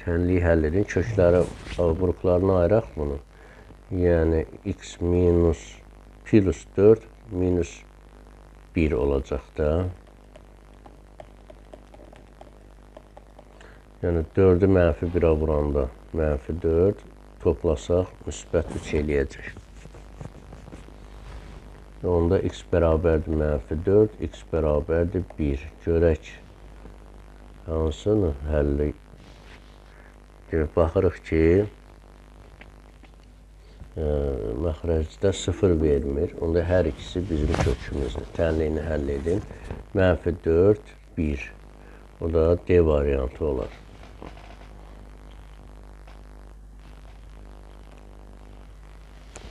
Tənliyi həll edin. Kökləri qruplarına ayıraq bunu. Yəni x minus plus 4 minus 1 olacaq da. Yəni 4'ü mənfi 1'ə vuranda mənfi 4 toplasaq müsbət 3 eləyəcək. Onda x bərabərdir mənfi 4, x bərabərdir 1. Görək hansını həlli. Baxırıq ki məxrəcdə 0 vermir. Onda hər ikisi bizim kökümüzdür. Tənliyini həll edin. Mənfi 4, 1. O da D variantı olar.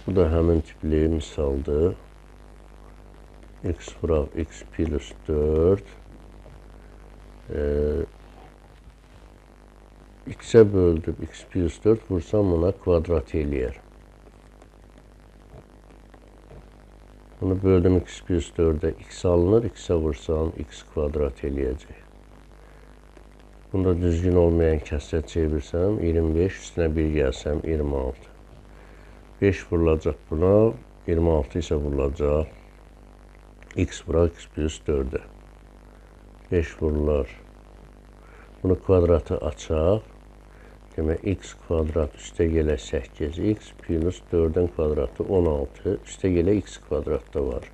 Bu da həmin tipli misaldır. X vuraq x plus 4. X'ə böldüm x plus 4 vursam ona kvadrat eləyər. Bunu böldüm x plus 4'e x alınır. X'ə vursam x kvadrat eləyəcək. Bunda düzgün olmayan kəsrə çevirsəm 25, üstünə 1 gəlsəm 26. 5 vurulacaq buna, 26 isə vurulacaq x vuraq x plus 4-ə. 5 vurular. Bunu kvadratı açaq. Demək, x kvadrat üstə gələ 8x plus 4-ün kvadratı 16. Üstə gələ x kvadrat da var.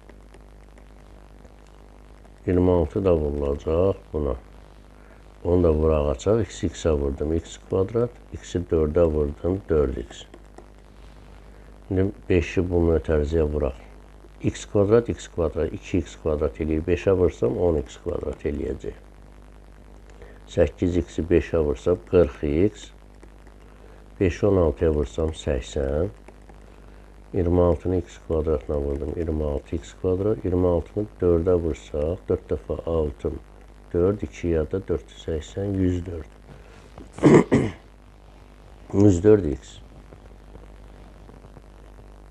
26 da vurulacaq buna. Onu da vuraq açaq. X-ə vurdum x kvadrat. X-i 4-ə vurdum 4x. Şimdi 5-i bu mötərizəyə vuraq. X kvadrat, x kvadrat, 2x kvadrat eləyir. 5-ə vursam 10x kvadrat eləyəcək. 8x-i 5-ə vursam 40x. 5-i 16-ya vursam 80. 26-nı x kvadratına vurdum. 26x kvadrat. 26-nı 4-ə vursaq. 4 dəfə 6. 4, 2 ya da 480, 104. 104x.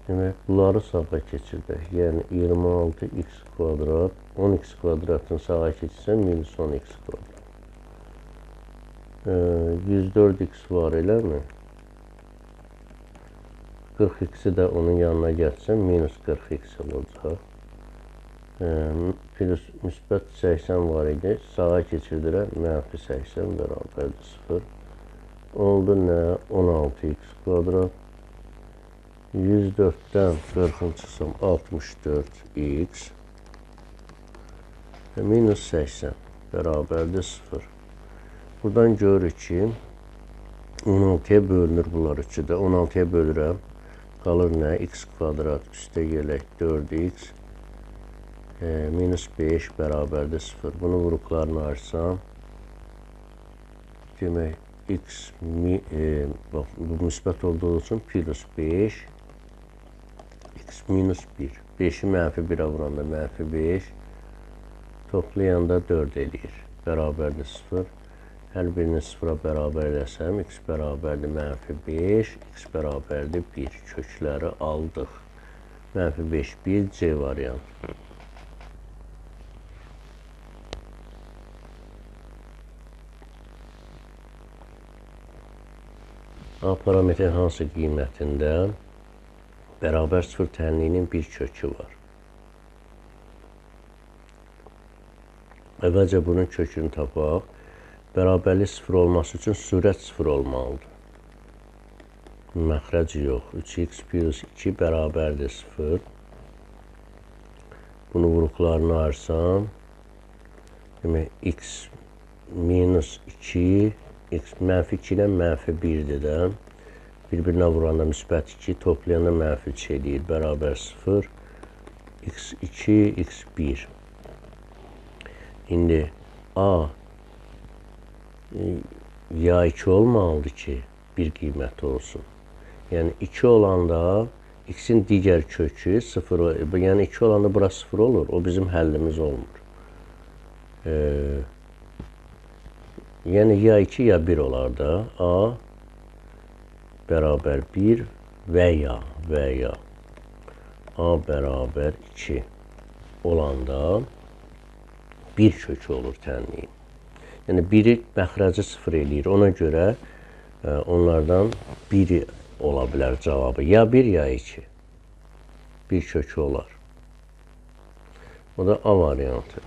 Demək, bunları sağa keçirdək. Yəni, 26x kvadrat, 10x kvadratını sağa keçirsən, minus 10x kvadrat. 104x var, eləmi? 40x-i də onun yanına gətirsən, minus 40x olacaq. Plus müsbət 80 var idi. Sağa keçirdirəm, mənfi 80 bərabərdir 0. Oldu nə? 16x kvadrat. 104-dən 40-ın çıxsam 64x. Minus 80 bərabərdir 0. Buradan görürük ki, 16-ya bölünür bunlar üçü də. 16-ya bölürəm. Qalır nə? X kvadrat üstə gələk 4x. Minus 5 bərabərdir 0. Bunu vuruklarını açsam, demək, x, bu müsbət olduğu üçün plus 5, x minus 1. 5-i mənfi 1-ə vuranda mənfi 5, toplayanda 4 eləyir. Bərabərdir 0. Hər birini 0-a bərabər eləsəm, x bərabərdir mənfi 5, x bərabərdir 1. Kökləri aldıq. Mənfi 5, 1, C variantı. A parametrin hansı qiymətində bərabər 0 tənliyinin bir kökü var. Əvvəlcə bunun kökünü tapaq. Bərabərlik 0 olması üçün sürət 0 olmalıdır. Məxrəc yox. 3x plus 2 bərabərdir 0. Bunu vuruklarını arsam, demək, x minus 2, x mənfi 2 ilə mənfi 1-dir də. Bir-birinə vuranda müsbət 2, toplayanda mənfi 2 eləyir. Bərabər 0, x2, x1. İndi A ya 2 olmalıdır ki, bir qiyməti olsun. Yəni 2 olanda x-in digər kökü 0, yəni 2 olanda bura 0 olur. O bizim həllimiz olmur. Yəni ya 2 ya 1 olar da. A bərabər 1 və ya A bərabər 2 olanda bir kökü olur tənliyin. Yəni biri məxrəci 0 eləyir. Ona görə onlardan biri ola bilər cavabı. Ya 1 ya 2. Bir kökü olar. O da A variantı.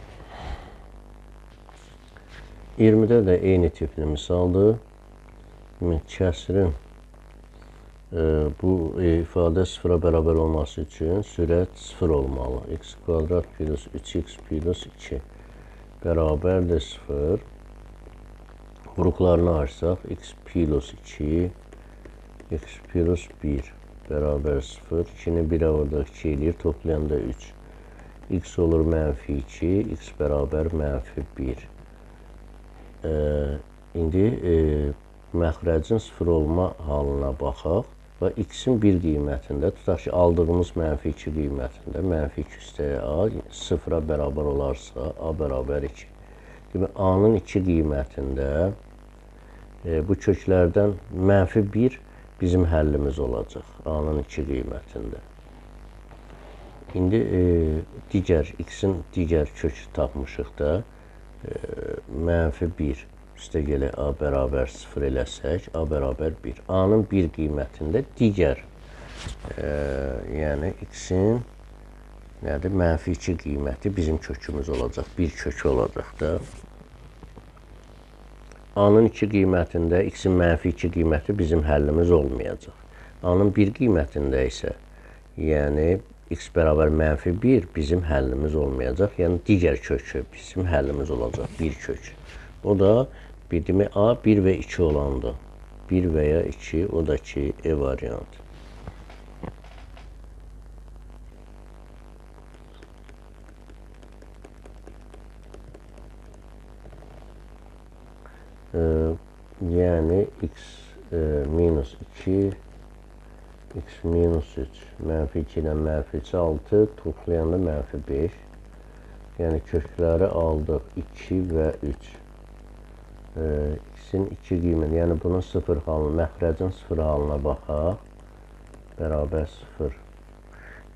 20-də də eyni tipli misaldır. Kəsrin bu ifadə 0-a bərabər olması üçün sürət 0 olmalı. X kvadrat plus 3x plus 2 bərabərdir 0. Vuruklarını açsaq, x plus 2, x plus 1 bərabər 0. 2-ni 1-ə vurdaq 2 eləyir, toplayanda 3. X olur mənfi 2, x bərabər mənfi 1. İndi məxrəcin 0 olma halına baxaq və x-in bir qiymətində, tutaq ki, aldığımız mənfi 2 qiymətində, mənfi 2 üstəyə A 0-a bərabər olarsa, A bərabər 2. Demək, A-nın 2 qiymətində bu köklərdən mənfi 1 bizim həllimiz olacaq. A-nın 2 qiymətində. İndi x-in digər kökü tapmışıq da, mənfi 1 Üstəgələ A bərabər 0 eləsək, A bərabər 1. A-nın 1 qiymətində digər, yəni x-in nədir? Mənfi 2 qiyməti bizim kökümüz olacaq. 1 kökü olacaq da. A-nın 2 qiymətində x-in mənfi 2 qiyməti bizim həllimiz olmayacaq. A-nın 1 qiymətində isə, yəni x bərabər mənfi 1 bizim həllimiz olmayacaq. Yəni digər kökü bizim həllimiz olacaq. 1 kök. O da demək A 1 və 2 olanda. 1 və ya 2, o da ki E variantı. Yəni x minus 2, x minus 3, mənfi 2 ilə mənfi 3, 6, toplayanda mənfi 5. Yəni kökləri aldıq 2 və 3. X-in 2 qiyməti, yəni bunun 0 halına, məxrəcin 0 halına baxaq. Bərabər 0.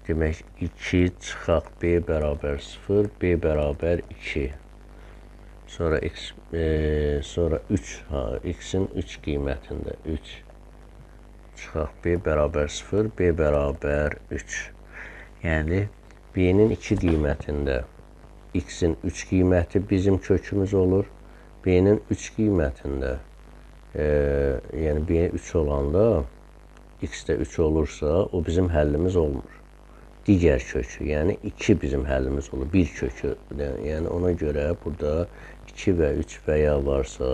Demək 2 çıxaq B bərabər 0, B bərabər 2. Sonra sonra 3, x-in 3 qiymətində 3 çıxaq B bərabər 0, B bərabər 3. Yəni B-nin 2 qiymətində x-in 3 qiyməti bizim kökümüz olur. B-nin 3 qiymətində, yəni B 3 olanda x də 3 olursa, o bizim həllimiz olmur. Digər kökü, yəni 2 bizim həllimiz olur. 1 kökü, yəni ona görə burada 2 və 3 və ya varsa,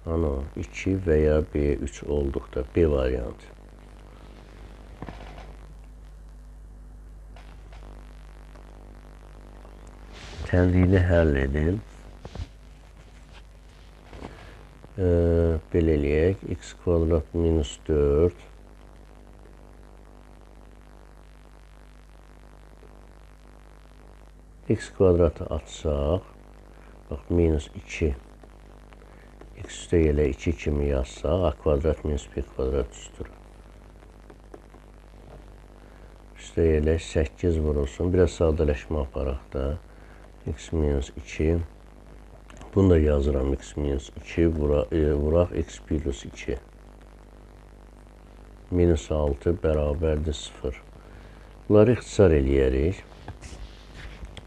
2 və ya B3 olduqda B variantı. Tənzili həll edin. Belə eləyək. X kvadrat minus 4 x kvadratı açsaq, bax, minus 2 x üstə elə 2 kimi yazsaq, a kvadrat minus b kvadrat üstür. Üstə elə 8 vurulsun. Biraz sadələşmə aparaq da. X minus 2. Bunu da yazıram. X minus 2 vuraq x plus 2. Minus 6 bərabərdir 0. Bunları ixtisar eləyərik.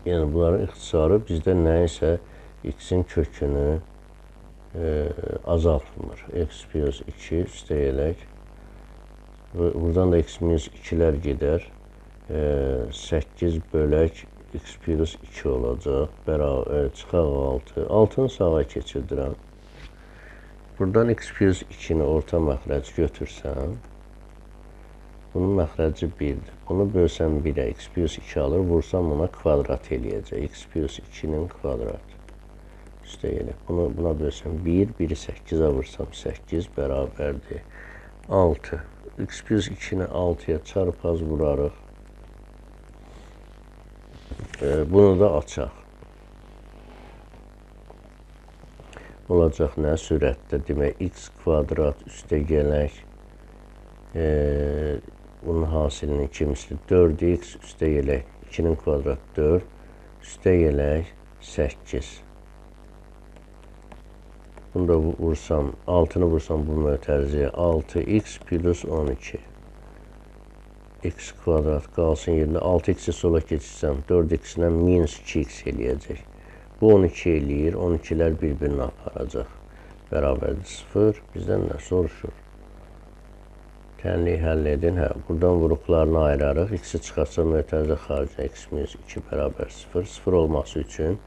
Yəni bunların ixtisarı bizdə nəyisə x-in kökünü azaltmır. X plus 2 üstə elək. Buradan da x minus 2-lər gedər. 8 bölək x plus 2 olacaq. Çıxaq 6. 6-nı sağa keçirdirəm. Buradan x plus 2-ni orta məxrəc götürsəm, bunun məxrəci 1-dir. Bunu bölsəm 1-ə, x plus 2 alır, vursam buna kvadrat eləyəcək. X plus 2-nin kvadratı. Üstə elə. Buna bölsəm 1, 1-i 8-ə vursam 8 bərabərdir 6. X plus 2-ni 6-ya çarpaz vurarıq. Bunu da açaq. Olacaq nə? Sürətdə demək x kvadrat üstə gələk. Bunun hasilinin kimisi 4x üstə gələk 2-nin kvadrat 4 üstə gələk 8. Bunu da vursam, 6-nı vursam bu mötərizəyə 6x plus 12. X kvadrat qalsın yerində 6x-i sola keçirsəm 4x-ilə minus 2x eləyəcək. Bu 12 eləyir, 12-lər bir-birini aparacaq. Bərabərdir 0. Bizdən nə soruşur? Tənliyi həll edin. Buradan vuruqlarını ayırarıq. X-i çıxarsa mötərizə xaricində x minus 2 bərabər 0. 0 olması üçün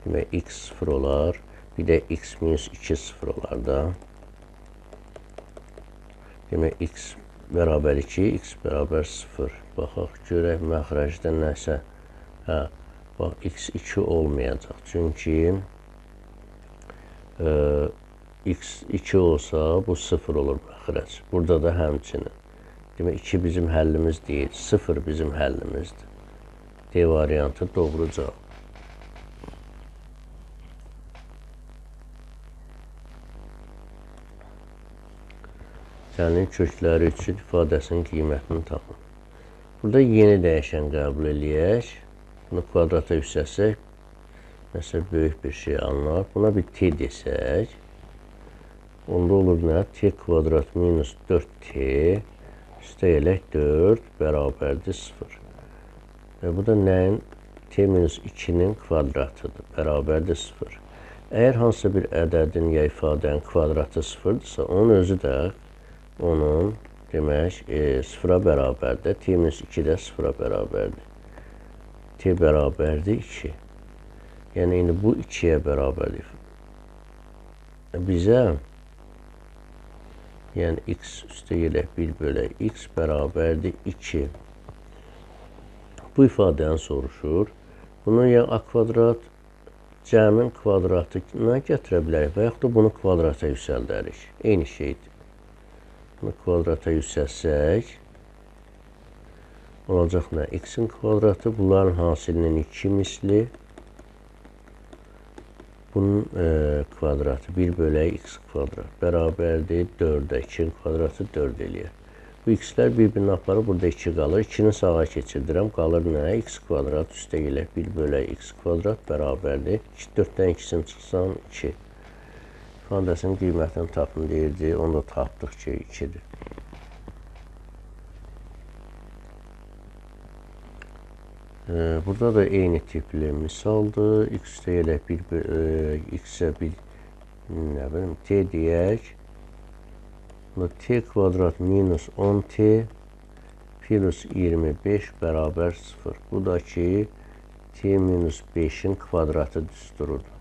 demək x 0 olar. Bir də x minus 2 0 olar da. Demək x bərabər 2, x bərabər 0. Baxaq, görək məxrəcdə nəsə. Bax, x 2 olmayacaq. Çünki x 2 olsa, bu 0 olur məxrəc. Burada da həmçinin. Demək, 2 bizim həllimiz deyil, 0 bizim həllimizdir. D variantı doğru cavab. Tənliyin kökləri üçün ifadəsinin qiymətini tapın. Burada yeni dəyişən qəbul eləyək. Bunu kvadrata yüksəlsək, Mesela böyük bir şey alınır. Buna bir t desək, onda olur nə? T kvadrat minus 4t üstəgələk 4 bərabərdir 0. Və bu da nəyin? T minus 2-nin kvadratıdır. Bərabərdir 0. Əgər hansısa bir ədədin ya ifadənin kvadratı 0-dırsa, onun özü də onun demək 0-a bərabərdir. T minus 2 də 0-a bərabərdir. T bərabərdir 2. Yəni, indi bu 2-yə bərabərdir. Bizə yəni x üstəgələk 1 bölək x bərabərdir 2. Bu ifadəni soruşur. Bunu ya a kvadrat cəmin kvadratına gətirə bilərik və yaxud da bunu kvadrata yüksəldərik. Eyni şeydir. Bunu kvadrata yüksəlsək, olacaq nə? X-in kvadratı bunların hasilinin 2 misli. Bunun kvadratı 1 bölək x kvadrat bərabərdir 4-ə. 2-in kvadratı 4 eləyər. Bu x-lər bir-birini aparır, burada 2 qalır. 2-ni sağa keçirdirəm, qalır nə? X kvadrat üstəgələk 1 bölək x kvadrat bərabərdir. 4-dən 2-sini çıxsan 2. İfadəsinin qiymətini tapın deyirdi. Onu da tapdıq ki, 2-dir. Burada da eyni tipli misaldır. X üstəgələk x-ə t deyək. T kvadrat minus 10t plus 25 bərabər 0. Bu da ki, t minus 5-in kvadratı düsturudur.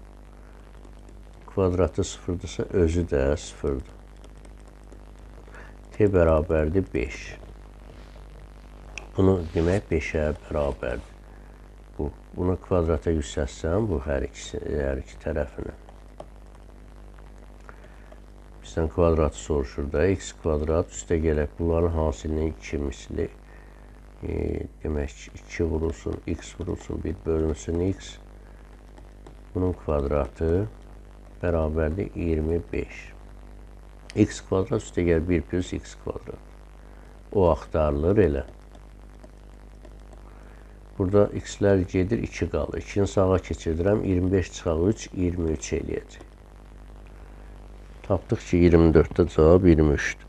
Kvadratı 0-dırsa, özü də 0-dır. T bərabərdir 5. Bunu demək 5-ə bərabərdir. Bunu kvadrata yüksəlsəm, bu hər iki tərəfini. Bizdən kvadratı soruşur da, x kvadrat üstəgələk bunların hasilinin 2 misli. Demək ki, 2 vurulsun, x vurulsun, 1 bölünsün x. Bunun kvadratı bərabərdir 25. X kvadrat üstəgəl 1 plus x kvadrat. O axtarılır elə. Burada x-lər gedir, 2 qalır. 2-ni sağa keçirdirəm, 25 çıxaq 3, 23 eləyəcək. Tapdıq ki, 24-də cavab 23-dür.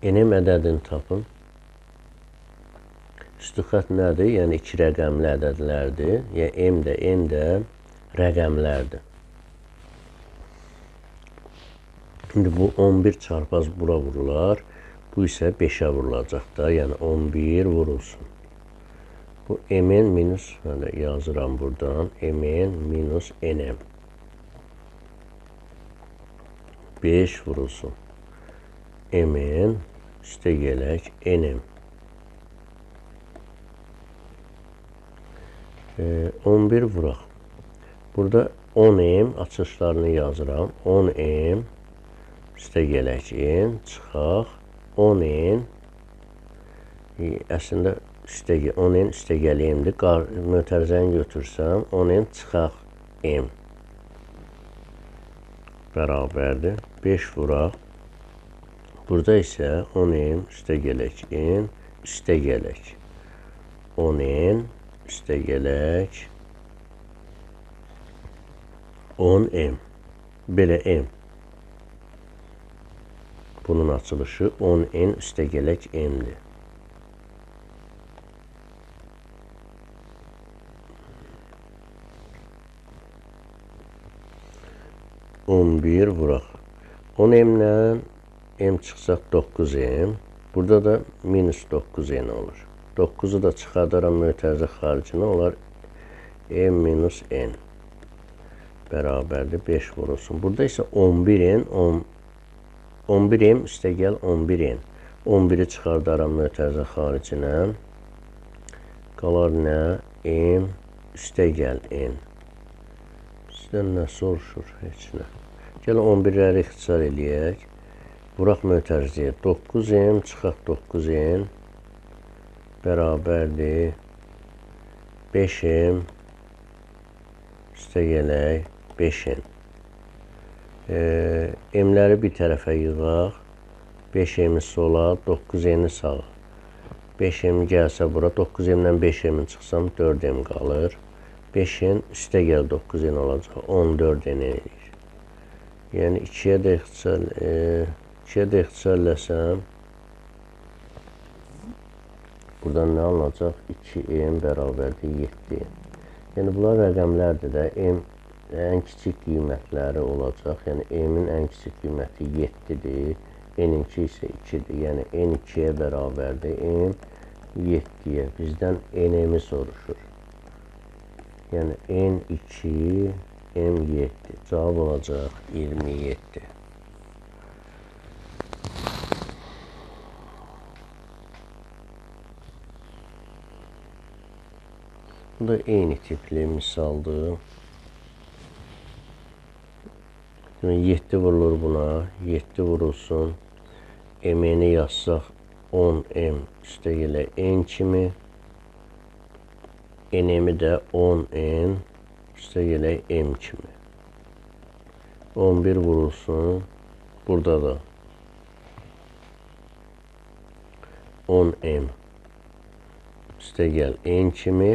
N-m ədədini tapın. Üstü xətt nədir? Yəni 2 rəqəmli ədədlərdir. Yəni m də, n də rəqəmlərdir. Şimdi bu 11 çarpaz bura vurular. Bu isə 5-ə vurulacaq da. Yəni 11 vurulsun. Bu m-n minus, yazıram buradan. M-n minus n-m. 5 vurulsun. M-n üstəgələk n-m. 11 vuraq. Burada 10m açılışlarını yazıram. 10m üstəgələk n çıxaq 10n əslində 10n üstəgəl m-dir. Mötərizəni götürsəm 10n çıxaq m bərabərdir. 5 vuraq. Burada isə 10m üstəgələk n üstəgələk 10n üstəgələk 10m belə m. Bunun açılışı 10n üstəgələk m-dir. Vuraq. 10m-lə m çıxsaq 9m. Burada da minus 9n olur. 9-u da çıxardaram mötərizə xaricinə olar m minus n bərabərdir 5 vurulsun. Burada isə 11n 11m üstəgəl 11n. 11-i çıxardaram mötərizə xaricinə. Qalar nə? M üstəgəl n. Sizdən nə soruşur? Heç nə. Gəlin 11-ləri ixtisar eləyək. Vuraq mötərizəyə. 9m çıxaq 9n bərabərdir 5m üstəgələk 5n. M-ləri bir tərəfə yığaq. 5M sola, 9M sağa. 5M gəlsə bura, 9M-dən 5M çıxsam 4M qalır. 5N üstə gəl 9N olacaq. 14N eləyir. Yəni 2-yə də ixtisarləsəm buradan nə alınacaq? 2M bərabərdir 7M. Yəni bunlar rəqəmlərdir də. M ən kiçik qiymətləri olacaq. Yəni M-in ən kiçik qiyməti 7-dir. N-inki isə 2-dir. Yəni N 2-yə bərabərdir. M 7-yə. Bizdən N-mi soruşur. Yəni N2, M7. Cavab olacaq 27. Bu da eyni tipli misaldır. 7 vurulur buna. 7 vurulsun. M-ni yazsaq 10M üstə gələ N kimi. N-mi də 10N üstə gələ M kimi. 11 vurulsun. Burada da 10M üstə gəl N kimi.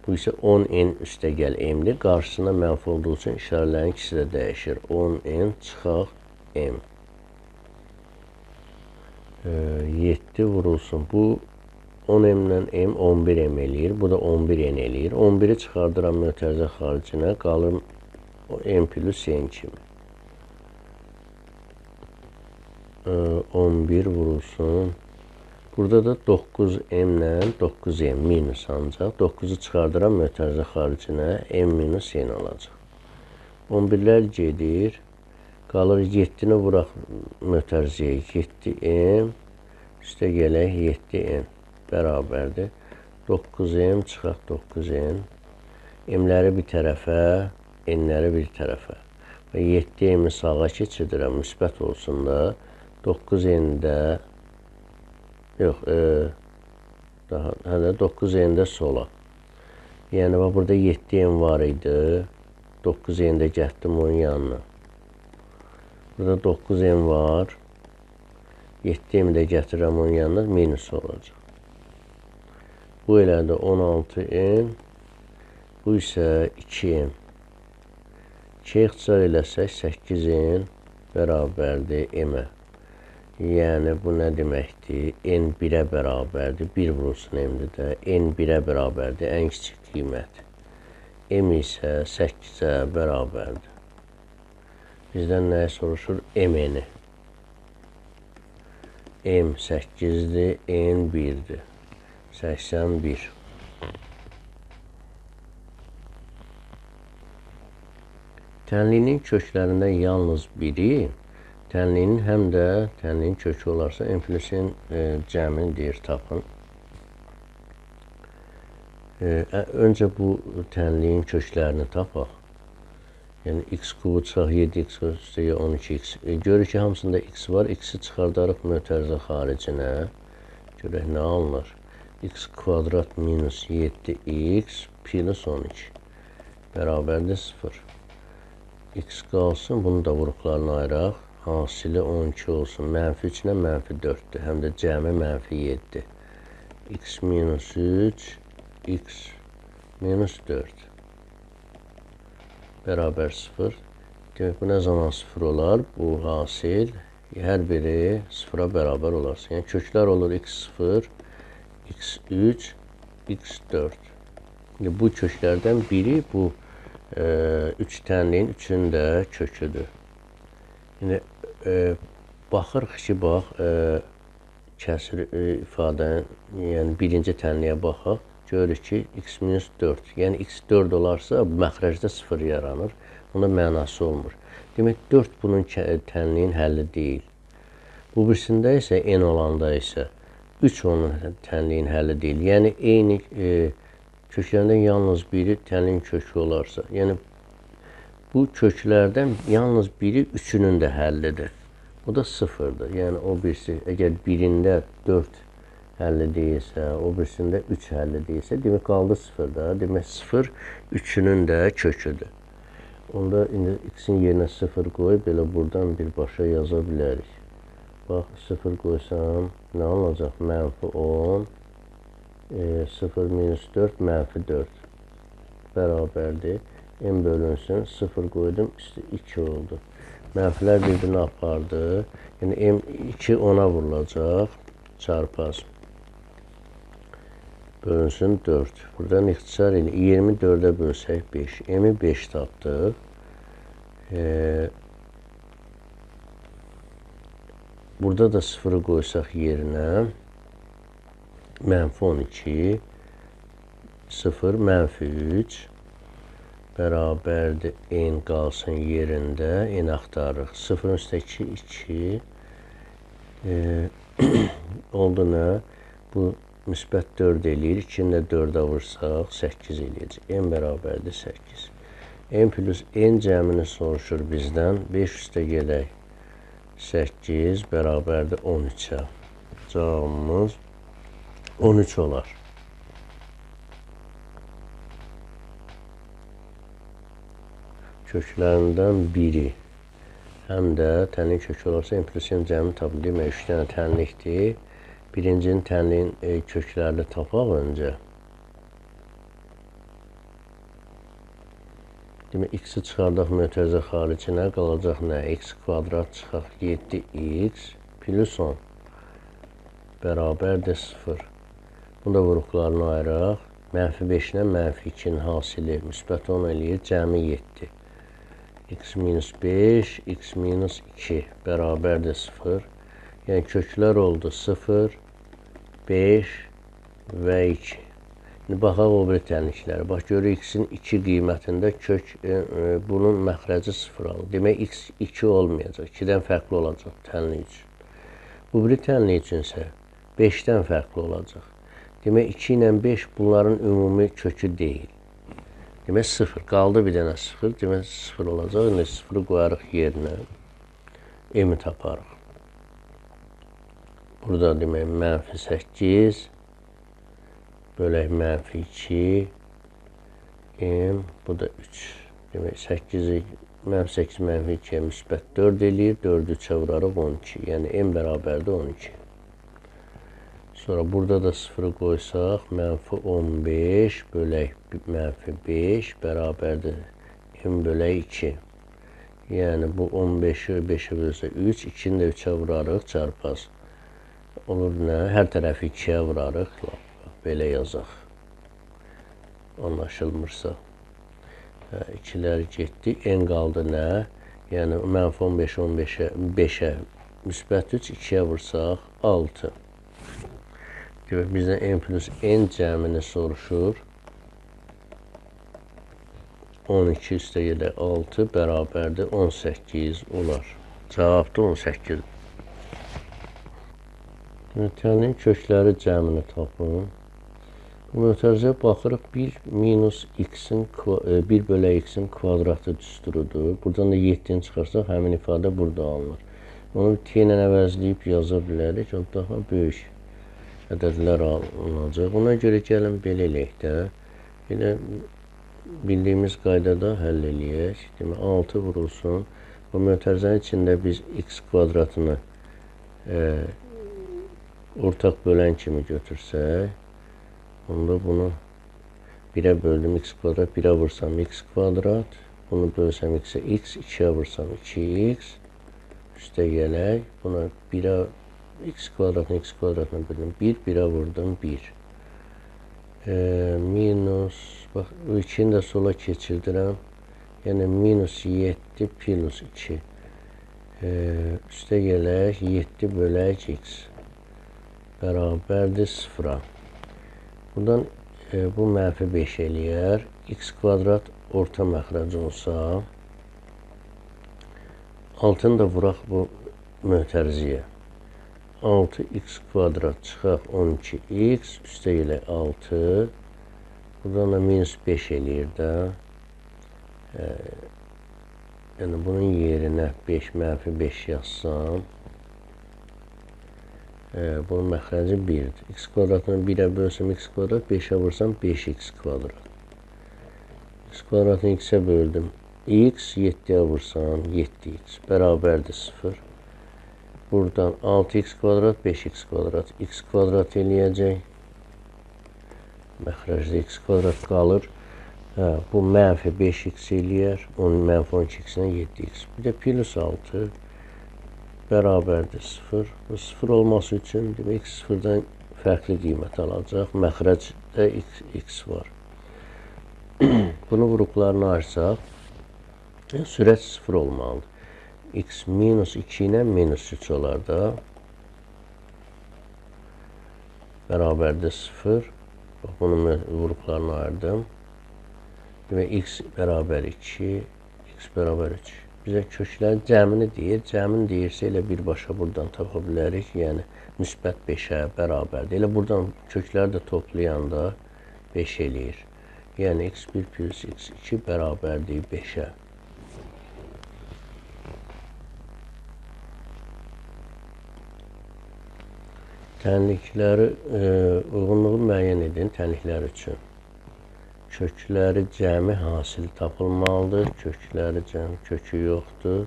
Bu isə 10N üstə gəl M-dir. Qarşısına mənfi olduğu üçün işarələrin ikisi də dəyişir. 10N çıxaq M. 7 vurulsun. Bu 10M-dən M 11M eləyir. Bu da 11N eləyir. 11-i çıxardıram mötərizə xaricinə. Qalır M plus N kimi. 11 vurulsun. Burada da 9M-lə 9M minus ancaq. 9-u çıxardıram mötərizə xaricinə. M minus N olacaq. 11-lər gedir. Qalır 7-ni vuraq mötərizəyə. 7M üstə gələk 7N bərabərdir. 9M çıxaq 9N. M-ləri bir tərəfə, N-ləri bir tərəfə. Və 7M-i sağa keçirdirəm. Müsbət olsun da. 9N-də yox, hələ 9N-də sola. Yəni, burada 7M var idi. 9N-də gətdim onun yanına. Burada 9M var. 7M-də gətirəm onun yanına, minus olacaq. Bu elədi 16M. Bu isə 2M. 2-yə ixtisar eləsək 8N bərabərdir M-ə. Yəni, bu nə deməkdir? N 1-ə bərabərdir. 1 vurulsun M-də də. N 1-ə bərabərdir. Ən kiçik qiymət. M isə 8-ə bərabərdir. Bizdən nəyə soruşur? M-ni. M 8-dir. N 1-dir. 81. Tənliyinin köklərindən yalnız biri tənliyinin həm də tənliyin kökü olarsa N plus N cəmini deyir tapın. Öncə bu tənliyin köklərini tapaq. Yəni x kubu çıxaq 7x üstəyə 12x. Görür ki, hamısında x var. X-i çıxardarıq mötərizə xaricinə. Görək nə alınır? X kvadrat minus 7x plus 12 bərabərdir 0. X qalsın, bunu da vuruqlarını ayıraq. Hasili 12 olsun. Mənfi 3 ilə mənfi 4-dür. Həm də cəmi mənfi 7. X minus 3, X minus 4 bərabər 0. Demək, bu nə zaman 0 olar? Bu hasil hər biri 0-a bərabər olarsa. Yəni, köklər olur x0, x3, x4. Bu köklərdən biri bu 3 tənliyin 3-ün də köküdür. Yəni, baxırıq ki, bax, kəsir ifadən, yəni birinci tənliyə baxaq, görürük ki, x-4, yəni x4 olarsa, məxrəcdə 0 yaranır, onda mənası olmur. Demək, 4 bunun tənliyin həlli deyil. Bu birisində isə, n olanda isə 3 onun tənliyin həlli deyil. Yəni, eyni köklərindən yalnız biri tənliyin kökü olarsa, yəni bu köklərdən yalnız biri 3-ünün də həllidir. O da 0-dır. Yəni, o birisi, əgər birində 4 həlli deyilsə, o birisində 3 həlli deyilsə, demək, qaldı 0-da. Demək, 0 3-ünün də köküdür. Onda indi x-in yerinə 0 qoy, belə buradan birbaşa yaza bilərik. Bax, 0 qoysam, nə olacaq? -10, 0 minus 4, -4 bərabərdir. M bölünsün, 0 qoydum, üstü 2 oldu. Mənfilər bir-birini apardı. Yəni, M2 10-a vurulacaq, çarpaz. Bölünsün 4. Buradan ixtisar ilə 24-ə bölsək 5. M-i 5 tapdıq. Burada da 0-ı qoysaq yerinə. -12, 0, -3 bərabərdir. N qalsın yerində. N axtarırıq. 0-ın üstəki 2 oldu nə? Bu müsbət 4 eləyir. 2-ni də 4-ə vursaq 8 eləyəcək. N bərabərdir 8. N plus N cəmini soruşur bizdən. 5 üstə gələk 8 bərabərdir 13-ə. Cavabımız 13 olar. Köklərindən biri həm də tənlik kökü olarsa N plus N cəmi tapılır. Demək, 3 dənə tənlikdir. Birincinin tənliyin köklərini tapaq öncə. Demək, x-i çıxardaq mötərizə xaricinə qalacaq nə? X kvadrat çıxaq 7x plus 10 bərabərdir 0. Bunda vuruqlarını ayıraq. -5 ilə -2-nin hasili müsbət 10 eləyir. Cəmi 7. X minus 5, x minus 2 bərabərdir 0. Yəni, köklər oldu 0, 5 və 2. Şimdi baxaq o bir tənliklərə. Bax, görür x-in 2 qiymətində kök bunun məxrəci 0 alır. Demək, x 2 olmayacaq. 2-dən fərqli olacaq tənlik üçün. Bu bir tənlik üçünsə 5-dən fərqli olacaq. Demək, 2 ilə 5 bunların ümumi kökü deyil. Demək, 0. Qaldı bir dənə 0. Demək, 0 olacaq. İndi 0-ı qoyarıq yerinə. M-i taparıq. Burada demək, -8 bölək -2 M, bu da 3. Demək, 8-i -8 -2-yə müsbət 4 eləyir. 4-ü 3-ə vurarıq 12. Yəni, M bərabərdir 12. Sonra burada da 0-ı qoysaq, -15 bölək -5 bərabərdir M bölək 2. Yəni, bu 15-i 5-ə bölsə 3, 2-ni də 3-ə vurarıq, çarpaz. Olur nə? Hər tərəfi 2-yə vurarıq. Belə yazaq. Anlaşılmırsa. 2-lər getdi. N qaldı nə? Yəni, -15, 15-ə, 5-ə müsbət 3, 2-yə vursaq 6. Bizdən N plus N cəmini soruşur. 12 üstə gələ 6 bərabərdir 18 olar. Cavabda 18. Tənliyin kökləri cəmini tapın. Bu mötərizəyə baxırıq. 1 bölək x-in kvadratı düsturudur. Buradan da 7-ni çıxarsaq, həmin ifadə burada alınır. Onu t ilə əvəzləyib yaza bilərik. O daha böyük ədədlər alınacaq. Ona görə gəlin belə eləyək də. Elə bildiyimiz qaydada həll eləyək. Demək, 6 vurulsun. Bu mötərizənin içində biz x kvadratını ortaq bölən kimi götürsək, onda bunu 1-ə böldüm, x kvadrat, 1-ə vursam x kvadrat, bunu bölsəm x-ə x, 2-ə vursam 2x, üstə gələk, buna 1-ə x kvadratını böldüm, 1-ə vurdum 1. Minus, bax, 2-ni də sola keçirdirəm, yəni minus 7 plus 2. Üstə gələk, 7 bölək x bərabərdir 0-a. Buradan bu -5 eləyər. X kvadrat orta məxrəc olsa, 6-nı da vuraq bu mötərizəyə. 6x kvadrat çıxaq 12x, üstə gələk 6. Buradan da minus 5 eləyir də. Yəni, bunun yerinə 5, -5 yazsam, bunun məxrəci 1-dir. X kvadratını 1-ə bölsəm x kvadrat, 5-ə vursam 5x kvadrat. X kvadratını x-ə böldüm. x 7'ye vursan 7x bərabərdir 0. Buradan 6x kvadrat 5x kvadrat x kvadrat eləyəcək. Məxrəcdə x kvadrat qalır. Bu mənfi 5x eləyər. Onun mənfi 12x-dən 7x. Bir də plus 6 bərabərdir 0. Bu 0 olması üçün demək x 0-dan fərqli qiymət alacaq. Məxrəcdə x var. Bunu qruplarını açsaq, sürət 0 olmalıdır. X minus 2 ilə minus 3 olar da. Bərabərdir 0. Bunun qruplarını ayırdım. Demək, x bərabər 2, x bərabər 3. Bizə köklərin cəmini deyir. Cəmini deyirsə, elə birbaşa buradan tapa bilərik. Yəni, müsbət 5-ə bərabərdir. Elə buradan kökləri də toplayanda 5 eləyir. Yəni, x1 plus x2 bərabərdir 5-ə. Tənlikləri, uyğunluğu müəyyən edin tənliklər üçün. Kökləri cəmi hasili tapılmalıdır. Kökləri cəmi kökü yoxdur.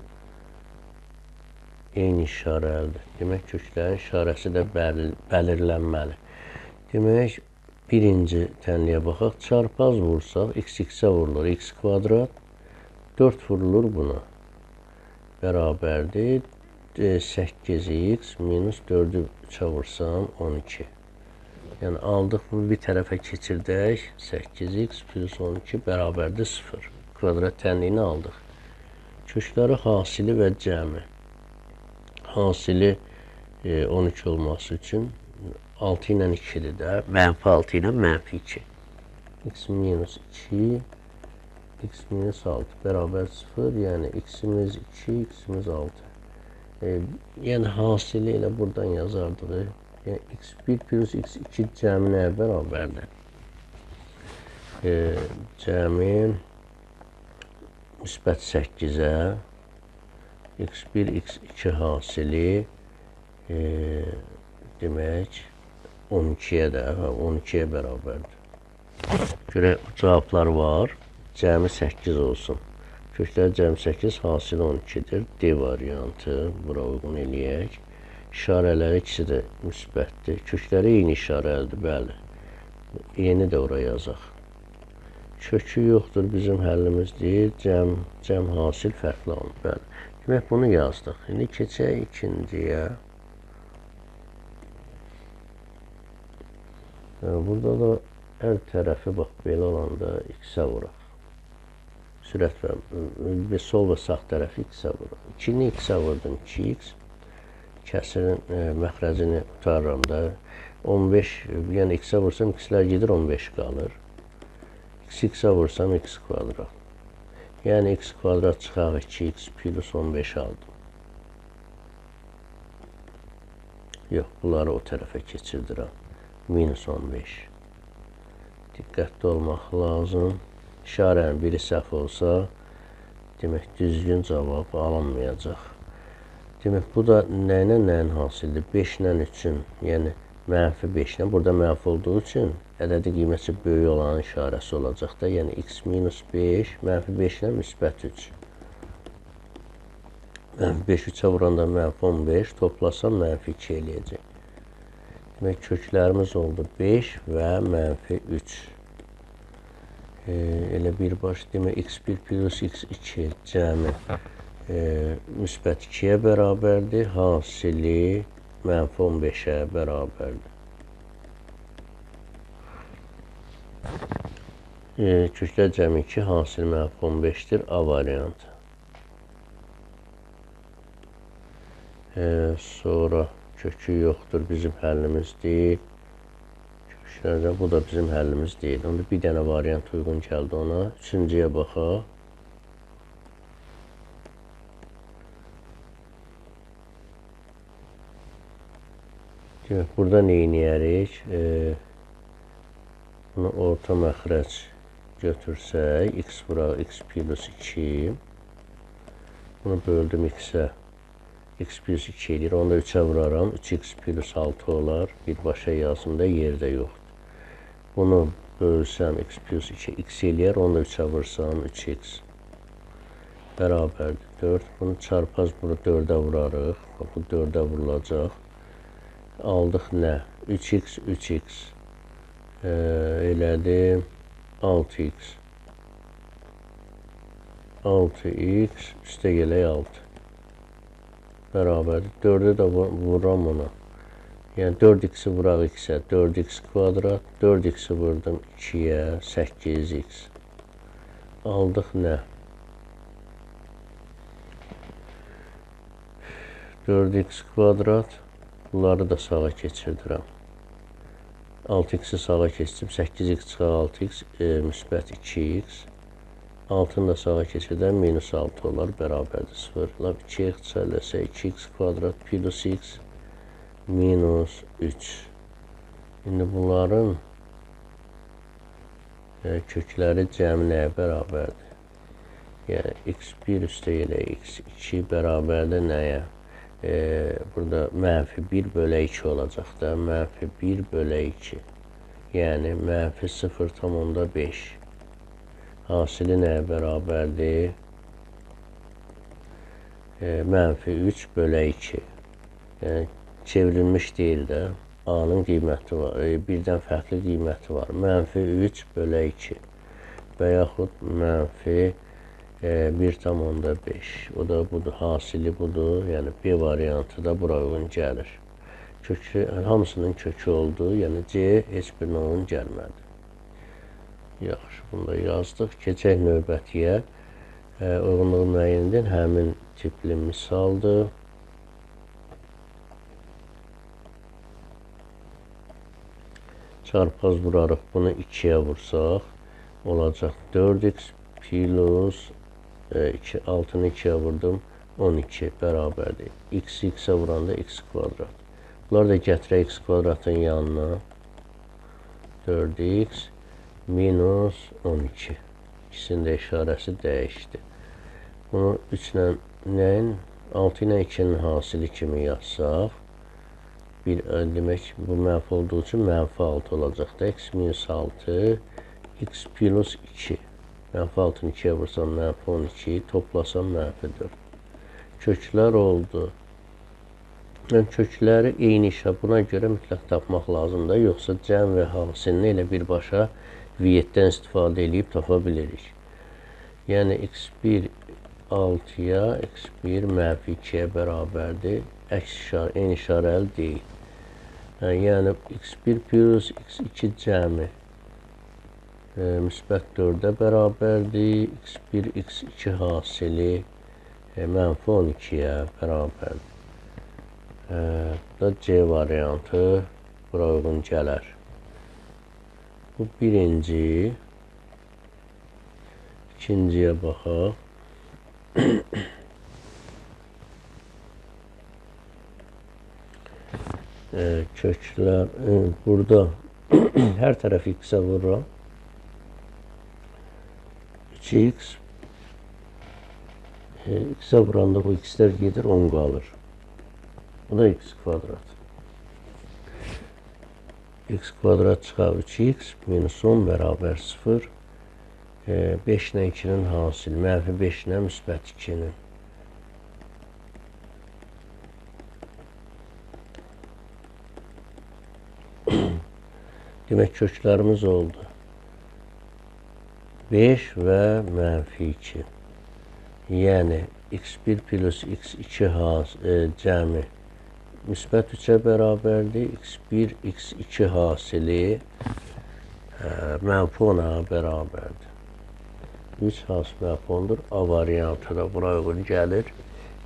Eyni işarəlidir. Demək, köklərin işarəsi də bəlirlənməli. Demək, birinci tənliyə baxaq. Çarpaz vursaq, x-ə vurulur. X kvadrat 4 vurulur buna. Bərabərdir 8x minus 4'ü 3'ə vursan 12. Yəni, aldıq bunu bir tərəfə keçirdək. 8x plus 12 bərabərdir 0. Kvadrat tənliyini aldıq. Kökləri hasili və cəmi. Hasili 12 olması üçün 6 ilə 2'dir də. Mənfi 6 ilə mənfi 2. X minus 2, x minus 6 bərabər 0. Yəni, x'imiz 2, x'imiz 6. Yəni, hasili elə buradan yazardıq. Yəni, x1 plus x2 cəmi nəyə bərabərdir? Cəmi müsbət 8-ə x1, x2 hasili demək 12'yə də 12'yə bərabərdir. Görək, cavablar var. Cəmi 8 olsun. Köklər cəmi 8, hasil 12'dir. D variantı. Bura uyğun eləyək. İşarələri ikisi də müsbətdir. Kökləri eyni işarəlidir, bəli. Yeni də oraya yazaq. Kökü yoxdur, bizim həllimiz deyil. Cəm hasil fərqli olun. Bəli. Demək, bunu yazdıq. İndi keçək ikinciyə. Burada da hər tərəfi, bax, belə olanda x-ə vuraq. Sürət və sol və sağ tərəfi x-ə vuraq. 2-ni x-ə vurdum, 2x. Kəsirin məxrəcini tutarram da. 15, yəni x-ə vursam, x-lər gedir, 15 qalır. X-ə vursam, x kvadrat. Yəni, x kvadrat çıxaq 2x plus 15 aldım. Yox, bunları o tərəfə keçirdirəm. Minus 15. Diqqətli olmaq lazım. İşarənin biri səhv olsa, demək, düzgün cavab alınmayacaq. Demək, bu da nə ilə nəyin hasildir? 5 ilə 3-ün, yəni mənfi 5 ilə. Burada mənfi olduğu üçün ədədi qiyməti böyük olanın işarəsi olacaq da. Yəni, x minus 5, mənfi 5 ilə müsbət 3. Mənfi 5 3'ə vuranda mənfi 15, toplasam mənfi 2 eləyəcək. Demək, köklərimiz oldu 5 və mənfi 3. Elə birbaş demək, x1 plus x2 cəmi müsbət 2'yə bərabərdir. Hasili mənfi 15'ə bərabərdir. Köklər cəmi 2, hasili mənfi 15'dir. A variantı. Sonra kökü yoxdur, bizim həllimiz deyil. Bu da bizim həllimiz deyil. Onda bir dənə variant uyğun gəldi ona. Üçüncüyə baxaq. Burada neyniyərik? Bunu orta məxrəc götürsək, x bura x plus 2. Bunu böldüm x-ə. X plus 2 edir. Onda 3'ə vuraram. 3x plus 6 olar. Birbaşa yazımda yerdə yoxdur. Bunu bölsəm x plus 2 x eləyər. Onda 3'ə vursam 3x. bərabərdir 4. Bunu çarpaz bunu 4'ə vurarıq. Bu 4'ə vurulacaq. Aldıq nə? 3x, 3x. Elədi 6x. 6x üstə gələk 6. Bərabərdir. 4'ü də vuram ona. Yəni 4x'i vuraq x'ə 4x kvadrat. 4x'i vurdum 2'yə 8x. Aldıq nə? 4x kvadrat. Bunları da sağa keçirdirəm. 6x'i sağa keçirdim. 8x çıxaq 6x müsbət 2x. 6'ını da sağa keçirdən minus 6 olar. Bərabərdir 0. 2x çıxarırsa 2x kvadrat plus x minus 3. İndi bunların kökləri cəmi nəyə bərabərdir? Yəni x1 üstə ilə x2 bərabərdir nəyə? Burada mənfi 1 bölü 2 olacaq da. Mənfi 1 bölü 2. Yəni mənfi 0,5. Hasili nəyə bərabərdir? Mənfi 3 bölü 2. Yəni çevrilmiş deyil də. A-nın qiyməti var. Birdən fərqli qiyməti var. Mənfi 3 bölü 2. Və yaxud mənfi 1,5. O da budur. Hasili budur. Yəni B variantı da bura uyğun gəlir. Kökü, hamısının kökü oldu. Yəni C heç birinə uyğun gəlmədi. Yaxşı. Bunu da yazdıq. Keçək növbətiyə. Uyğunluğu müəyyən edin. Həmin tipli misaldır. Çarpaz vurarıq. Bunu 2'yə vursaq olacaq 4x plus 6'nı 2'yə vurdum 12 bərabərdir. X'ə vuranda x kvadrat. Bunları da gətirək x kvadratın yanına. 4x minus 12. İkisinin də işarəsi dəyişdi. Bunu 3 ilə nəyin? 6 ilə 2'nin hasili kimi yazsaq. Demək bu mənfi olduğu üçün mənfi 6 olacaq da. X minus 6 x plus 2. Mənfi 6'nı 2'yə vursam mənfi 12. Toplasam mənfi 4. Köklər oldu. Yəni kökləri eyni işə buna görə mütləq tapmaq lazımdır. Yoxsa cəm və hasilini elə birbaşa V7'dən istifadə edib tapa bilirik. Yəni x1 6'ya x1 mənfi 2'yə bərabərdir. Əks işarə, eyni işarəli deyil. Yəni x1 plus x2 cəmi müsbət 4'ə bərabərdir. x1, x2 hasili mənfi 12'yə bərabərdir. Bu da C variantı bura uyğun gələr. Bu birinci. İkinciyə baxaq. Köklər burada hər tərəf x'ə vururam. 2x x'ə vuranda bu x'lər gedir 10 qalır. Bu da x kvadrat. X kvadrat çıxar 3x minus 10 bərabər 0. 5 ilə 2'nin hasili mənfi 5 ilə müsbət 2'nin. Demək köklərimiz oldu. 5 və mənfi 2. Yəni x1 plus x2 cəmi müsbət 3'ə bərabərdir. x1, x2 hasili mənfi 10'a bərabərdir. 3 hasil mənfi 10'dur. A variantı da bura uyğun gəlir.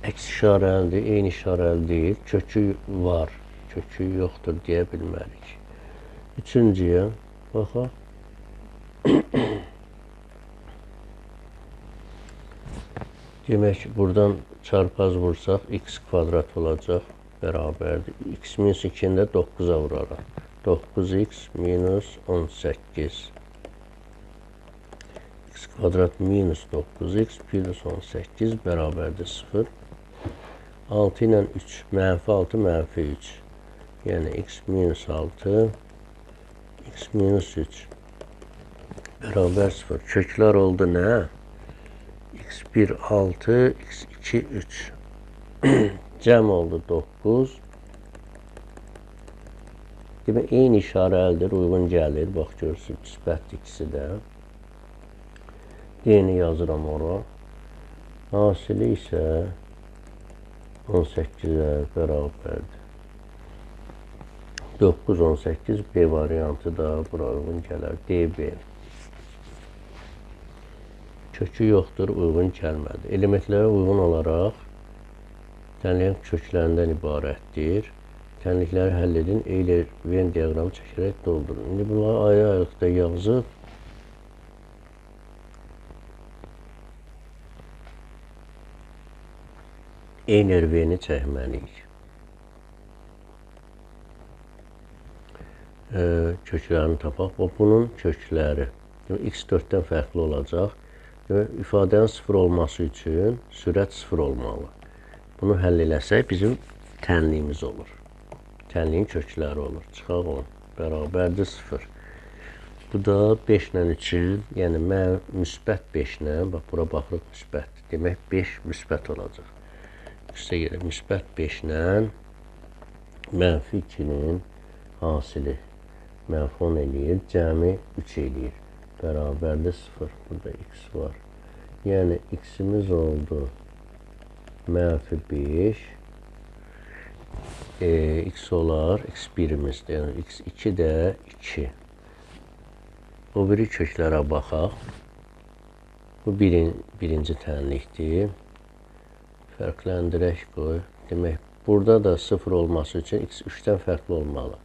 Əks işarəlidir, eyni işarəli deyil. Kökü var, kökü yoxdur deyə bilmərik. Üçüncüyə baxaq. Demək buradan çarpaz vursaq x kvadrat olacaq bərabərdir. X minus 2'ni də 9'a vuraraq. 9x minus 18. X kvadrat minus 9x plus 18 bərabərdir 0. 6 ilə 3. Mənfi 6, mənfi 3. Yəni x minus 6, x minus 3 bərabər 0. Köklər oldu nə? x1 6, x2 3. Cəm oldu 9. Demək, eyni işarə əldir, uyğun gəlir. Bax, görürsünüz, müsbət ikisi də. D-ni yazıram ora. Hasili isə 18-ə bərabərdir. 9, 18, B variantı da bura uyğun gələr. DB. Kökü yoxdur, uyğun gəlmədi. Elementlərə uyğun olaraq tənliyin köklərindən ibarətdir. Tənlikləri həll edin, Euler-Venn diaqramı çəkərək doldurun. İndi bunları ayrı-ayrılıqda yazıb Euler-Venn-i çəkməliyik. Köklərini tapaq. Bunun kökləri x4-dən fərqli olacaq. İfadənin 0 olması üçün sürət 0 olmalı. Bunu həll eləsək bizim tənliyimiz olur. Tənliyin kökləri olur. Çıxaq 10. Bərabərdir 0. Bu da 5 ilə 3-ün, yəni müsbət 5 ilə, bax, bura baxırıq müsbət. Demək, 5 müsbət olacaq. Üstə gəlir, müsbət 5 ilə mənfi 2-nin hasili mənfi 10 eləyir, cəmi 3 eləyir. Bərabərdir 0. Burada x var. Yəni, x-imiz oldu mənfi 5. X olar, x1-imizdir, yəni x2 də 2. O biri köklərə baxaq. Bu birinci tənlikdir. Fərqləndirək qoy. Demək, burada da 0 olması üçün x 3-dən fərqli olmalı.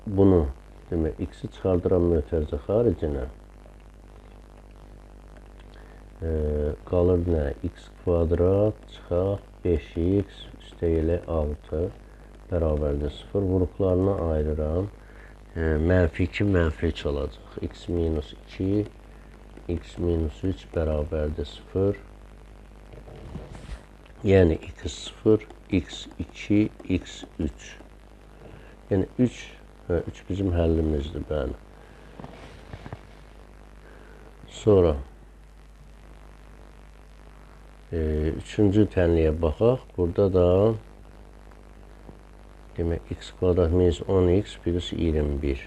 Bunu, demək, x-i çıxardıram mötərizə xaricinə. Qalır nə? X kvadrat çıxaq 5x üstə elə 6 bərabərdir 0. Vuruqlarını ayırıram. Mənfi 2, mənfi 3 olacaq. X minus 2, x minus 3 bərabərdir 0. Yəni x0, x2, x3. Yəni 3 bizim həllimizdir, bəli. Sonra üçüncü tənliyə baxaq. Burada da demək, x kvadrat minus 10x plus 21.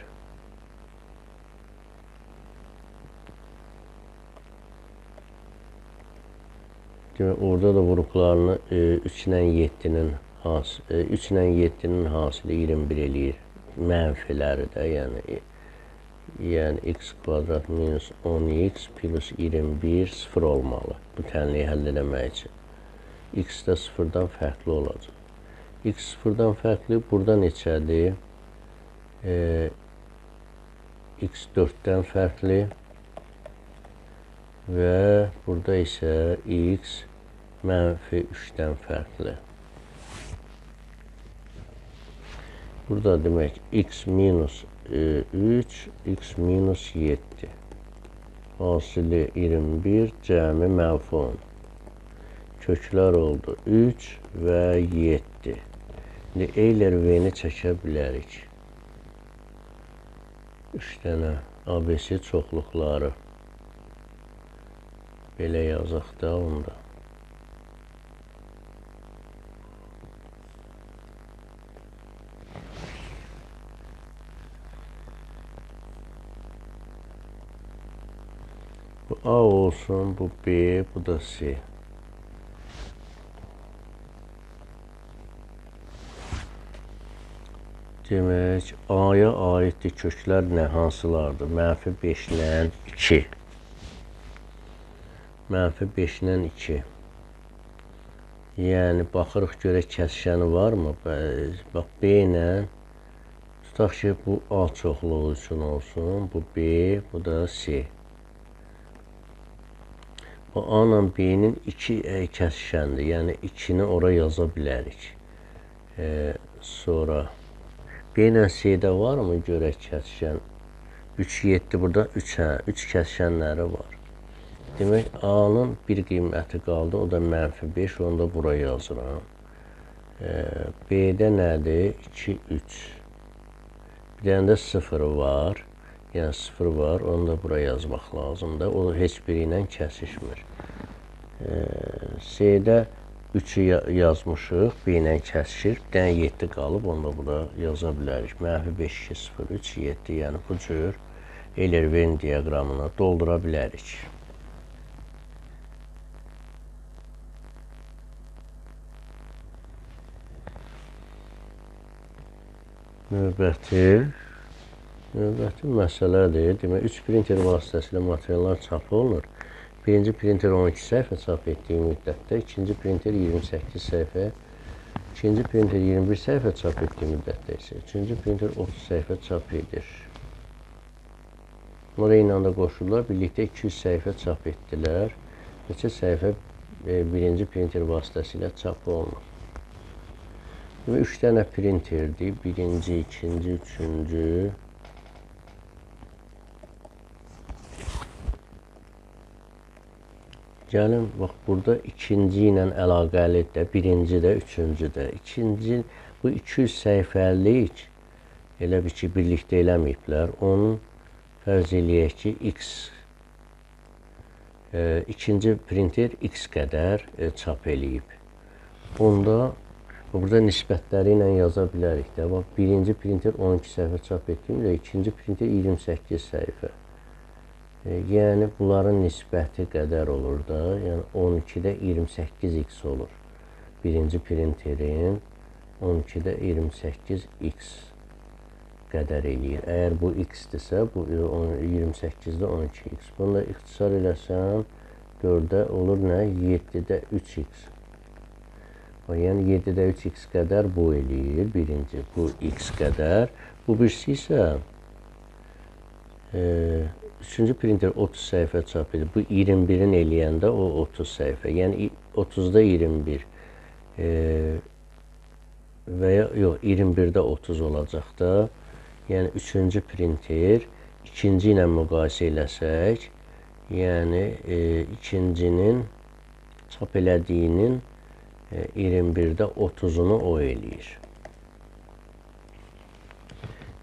Demək, orada da vuruqlarını 3 ilə 7-nin hasili 21 eləyir. Mənfiləri də, yəni x kvadrat minus 10x plus 21 0 olmalı. Bu tənliyi həll eləmək üçün. X də 0-dan fərqli olacaq. X 0-dan fərqli, burada neçədir? X 4-dən fərqli və burada isə x mənfi 3-dən fərqli. Burada demək, x minus 3, x minus 7. Hasili 21, cəmi mənfi 10. Köklər oldu 3 və 7. İndi Euler-Venn-i çəkə bilərik. 3 dənə ABC çoxluqları. Belə yazaq da onda. Bu A olsun, bu B, bu da C. Demək, A-ya aiddir köklər nə, hansılardır? Mənfi 5 ilə 2. Mənfi 5 ilə 2. Yəni, baxırıq görək kəsişəni varmı? Bax, B ilə, tutaq ki, bu A çoxluğu üçün olsun, bu B, bu da C. O A ilə B-nin 2 kəsişəndir, yəni 2-ni ora yaza bilərik. Sonra B ilə C-də varmı görək kəsişən? 3, 7, burada 3 kəsişənləri var. Demək, A-nın bir qiyməti qaldı, o da mənfi 5, onu da bura yazıram. B-də nədir? 2, 3. Bir Bir dənə də 0 var. Yəni 0 var, onu da bura yazmaq lazımdır. O heç biri ilə kəsişmir. C-də 3-ü yazmışıq, B ilə kəsişir. Bir dənə 7 qalıb, onu da bura yaza bilərik. Mənfi 5, 2, 0, 3, 7. Yəni bu cür Euler-Venn diaqramını doldura bilərik. Növbəti məsələdir. Demək, 3 printer vasitəsilə materiallar çap olunur. Birinci printer 12 səhifə çap etdiyi müddətdə, ikinci printer 28 səhifə, ikinci printer 21 səhifə çap etdiyi müddətdə isə, üçüncü printer 30 səhifə çap edir. Bunlar eyni anda qoşulurlar, birlikdə 200 səhifə çap etdilər. Neçə səhifə birinci printer vasitəsilə çap olunur. 3 dənə printerdir. Birinci, ikinci, üçüncü. Gəlin, bax, burada ikinci ilə əlaqəlidir də, birinci də, üçüncü də. İkinci, bu 200 səhifəlik, elə bir ki, birlikdə eləməyiblər. Onun fərz eləyək ki, X, ikinci printer X qədər çap eləyib. Onda, burada nisbətləri ilə yaza bilərik də. Bax, birinci printer 12 səhifə çap etdiyimdə, ikinci printer 28 səhifə. Yəni, bunların nisbəti qədər olur da. Yəni, 12-də 28x olur. Birinci printerin 12-də 28x qədər eləyir. Əgər bu x-dirsə, bu 28-də 12x. Bunu da ixtisar eləsəm, 4-də olur nə? 7-də 3x. Yəni, 7-də 3x qədər bu eləyir. Birinci, bu x qədər. Bu birisi isə üçüncü printer 30 səhifə çap edir. Bu 21-in eləyəndə o 30 səhifə. Yəni 30-da 21 və ya yox, 21-də 30 olacaq da. Yəni üçüncü printer ikinci ilə müqayisə eləsək, yəni ikincinin çap elədiyinin 21-də 30-unu o eləyir.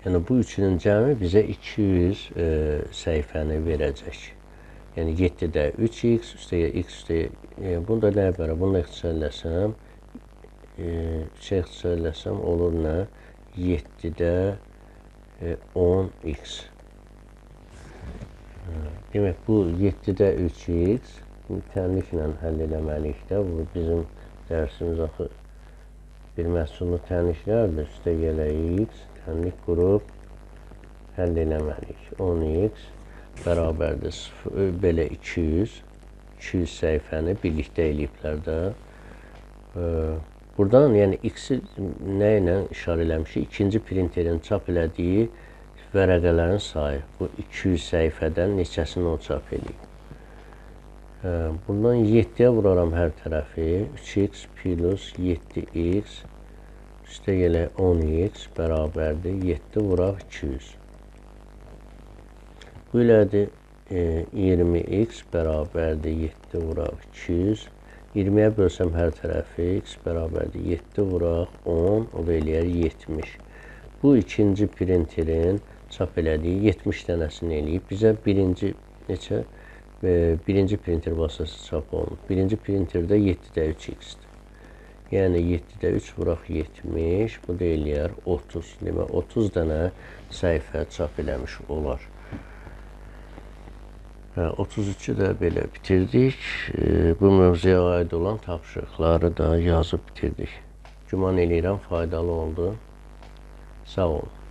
Yəni, bu üçünün cəmi bizə 200 səhifəni verəcək. Yəni, 7-də 3x, üstəyə x, üstəyə... Bunu da nə bərə? Bunu da ixtisar eləsəm, 3-ə ixtisar eləsəm, olur nə? 7-də 10x. Demək, bu 7-də 3x tənliklə həll eləməliyik də. Bu bizim dərsimiz axı bir məhsullu tənliklərdir. Üstə gələ x. Tənlik qrup həll eləməliyik. 10x bərabərdir belə 200 səhifəni birlikdə eləyiblər də. Buradan, yəni x-i nə ilə işarə eləmişik? İkinci printerin çap elədiyi vərəqələrin sayı. Bu 200 səhifədən neçəsini o çap eləyib. Bundan 7-yə vuraram hər tərəfi. 3x plus 7x üstə gələ 10x bərabərdir. 7 vuraq 200. Bu ilədir 20x bərabərdir. 7 vuraq 200. 20-yə bölsəm hər tərəfi x bərabərdir. 7 vuraq 10, o da eləyər 70. Bu ikinci printerin çap elədiyi 70 dənəsini eləyib. Bizə birinci neçə? Birinci printer vasitəsi çap olunur. Birinci printerdə 7-də 3x-dir. Yəni 7-də 3 vuraq 70, bu da eləyər 30. Demək, 30 dənə səhifə çap eləmiş olar. 33-ü də belə bitirdik. Bu mövzuya aid olan tapşırıqları da yazıb bitirdik. Güman eləyirəm, faydalı oldu. Sağ olun.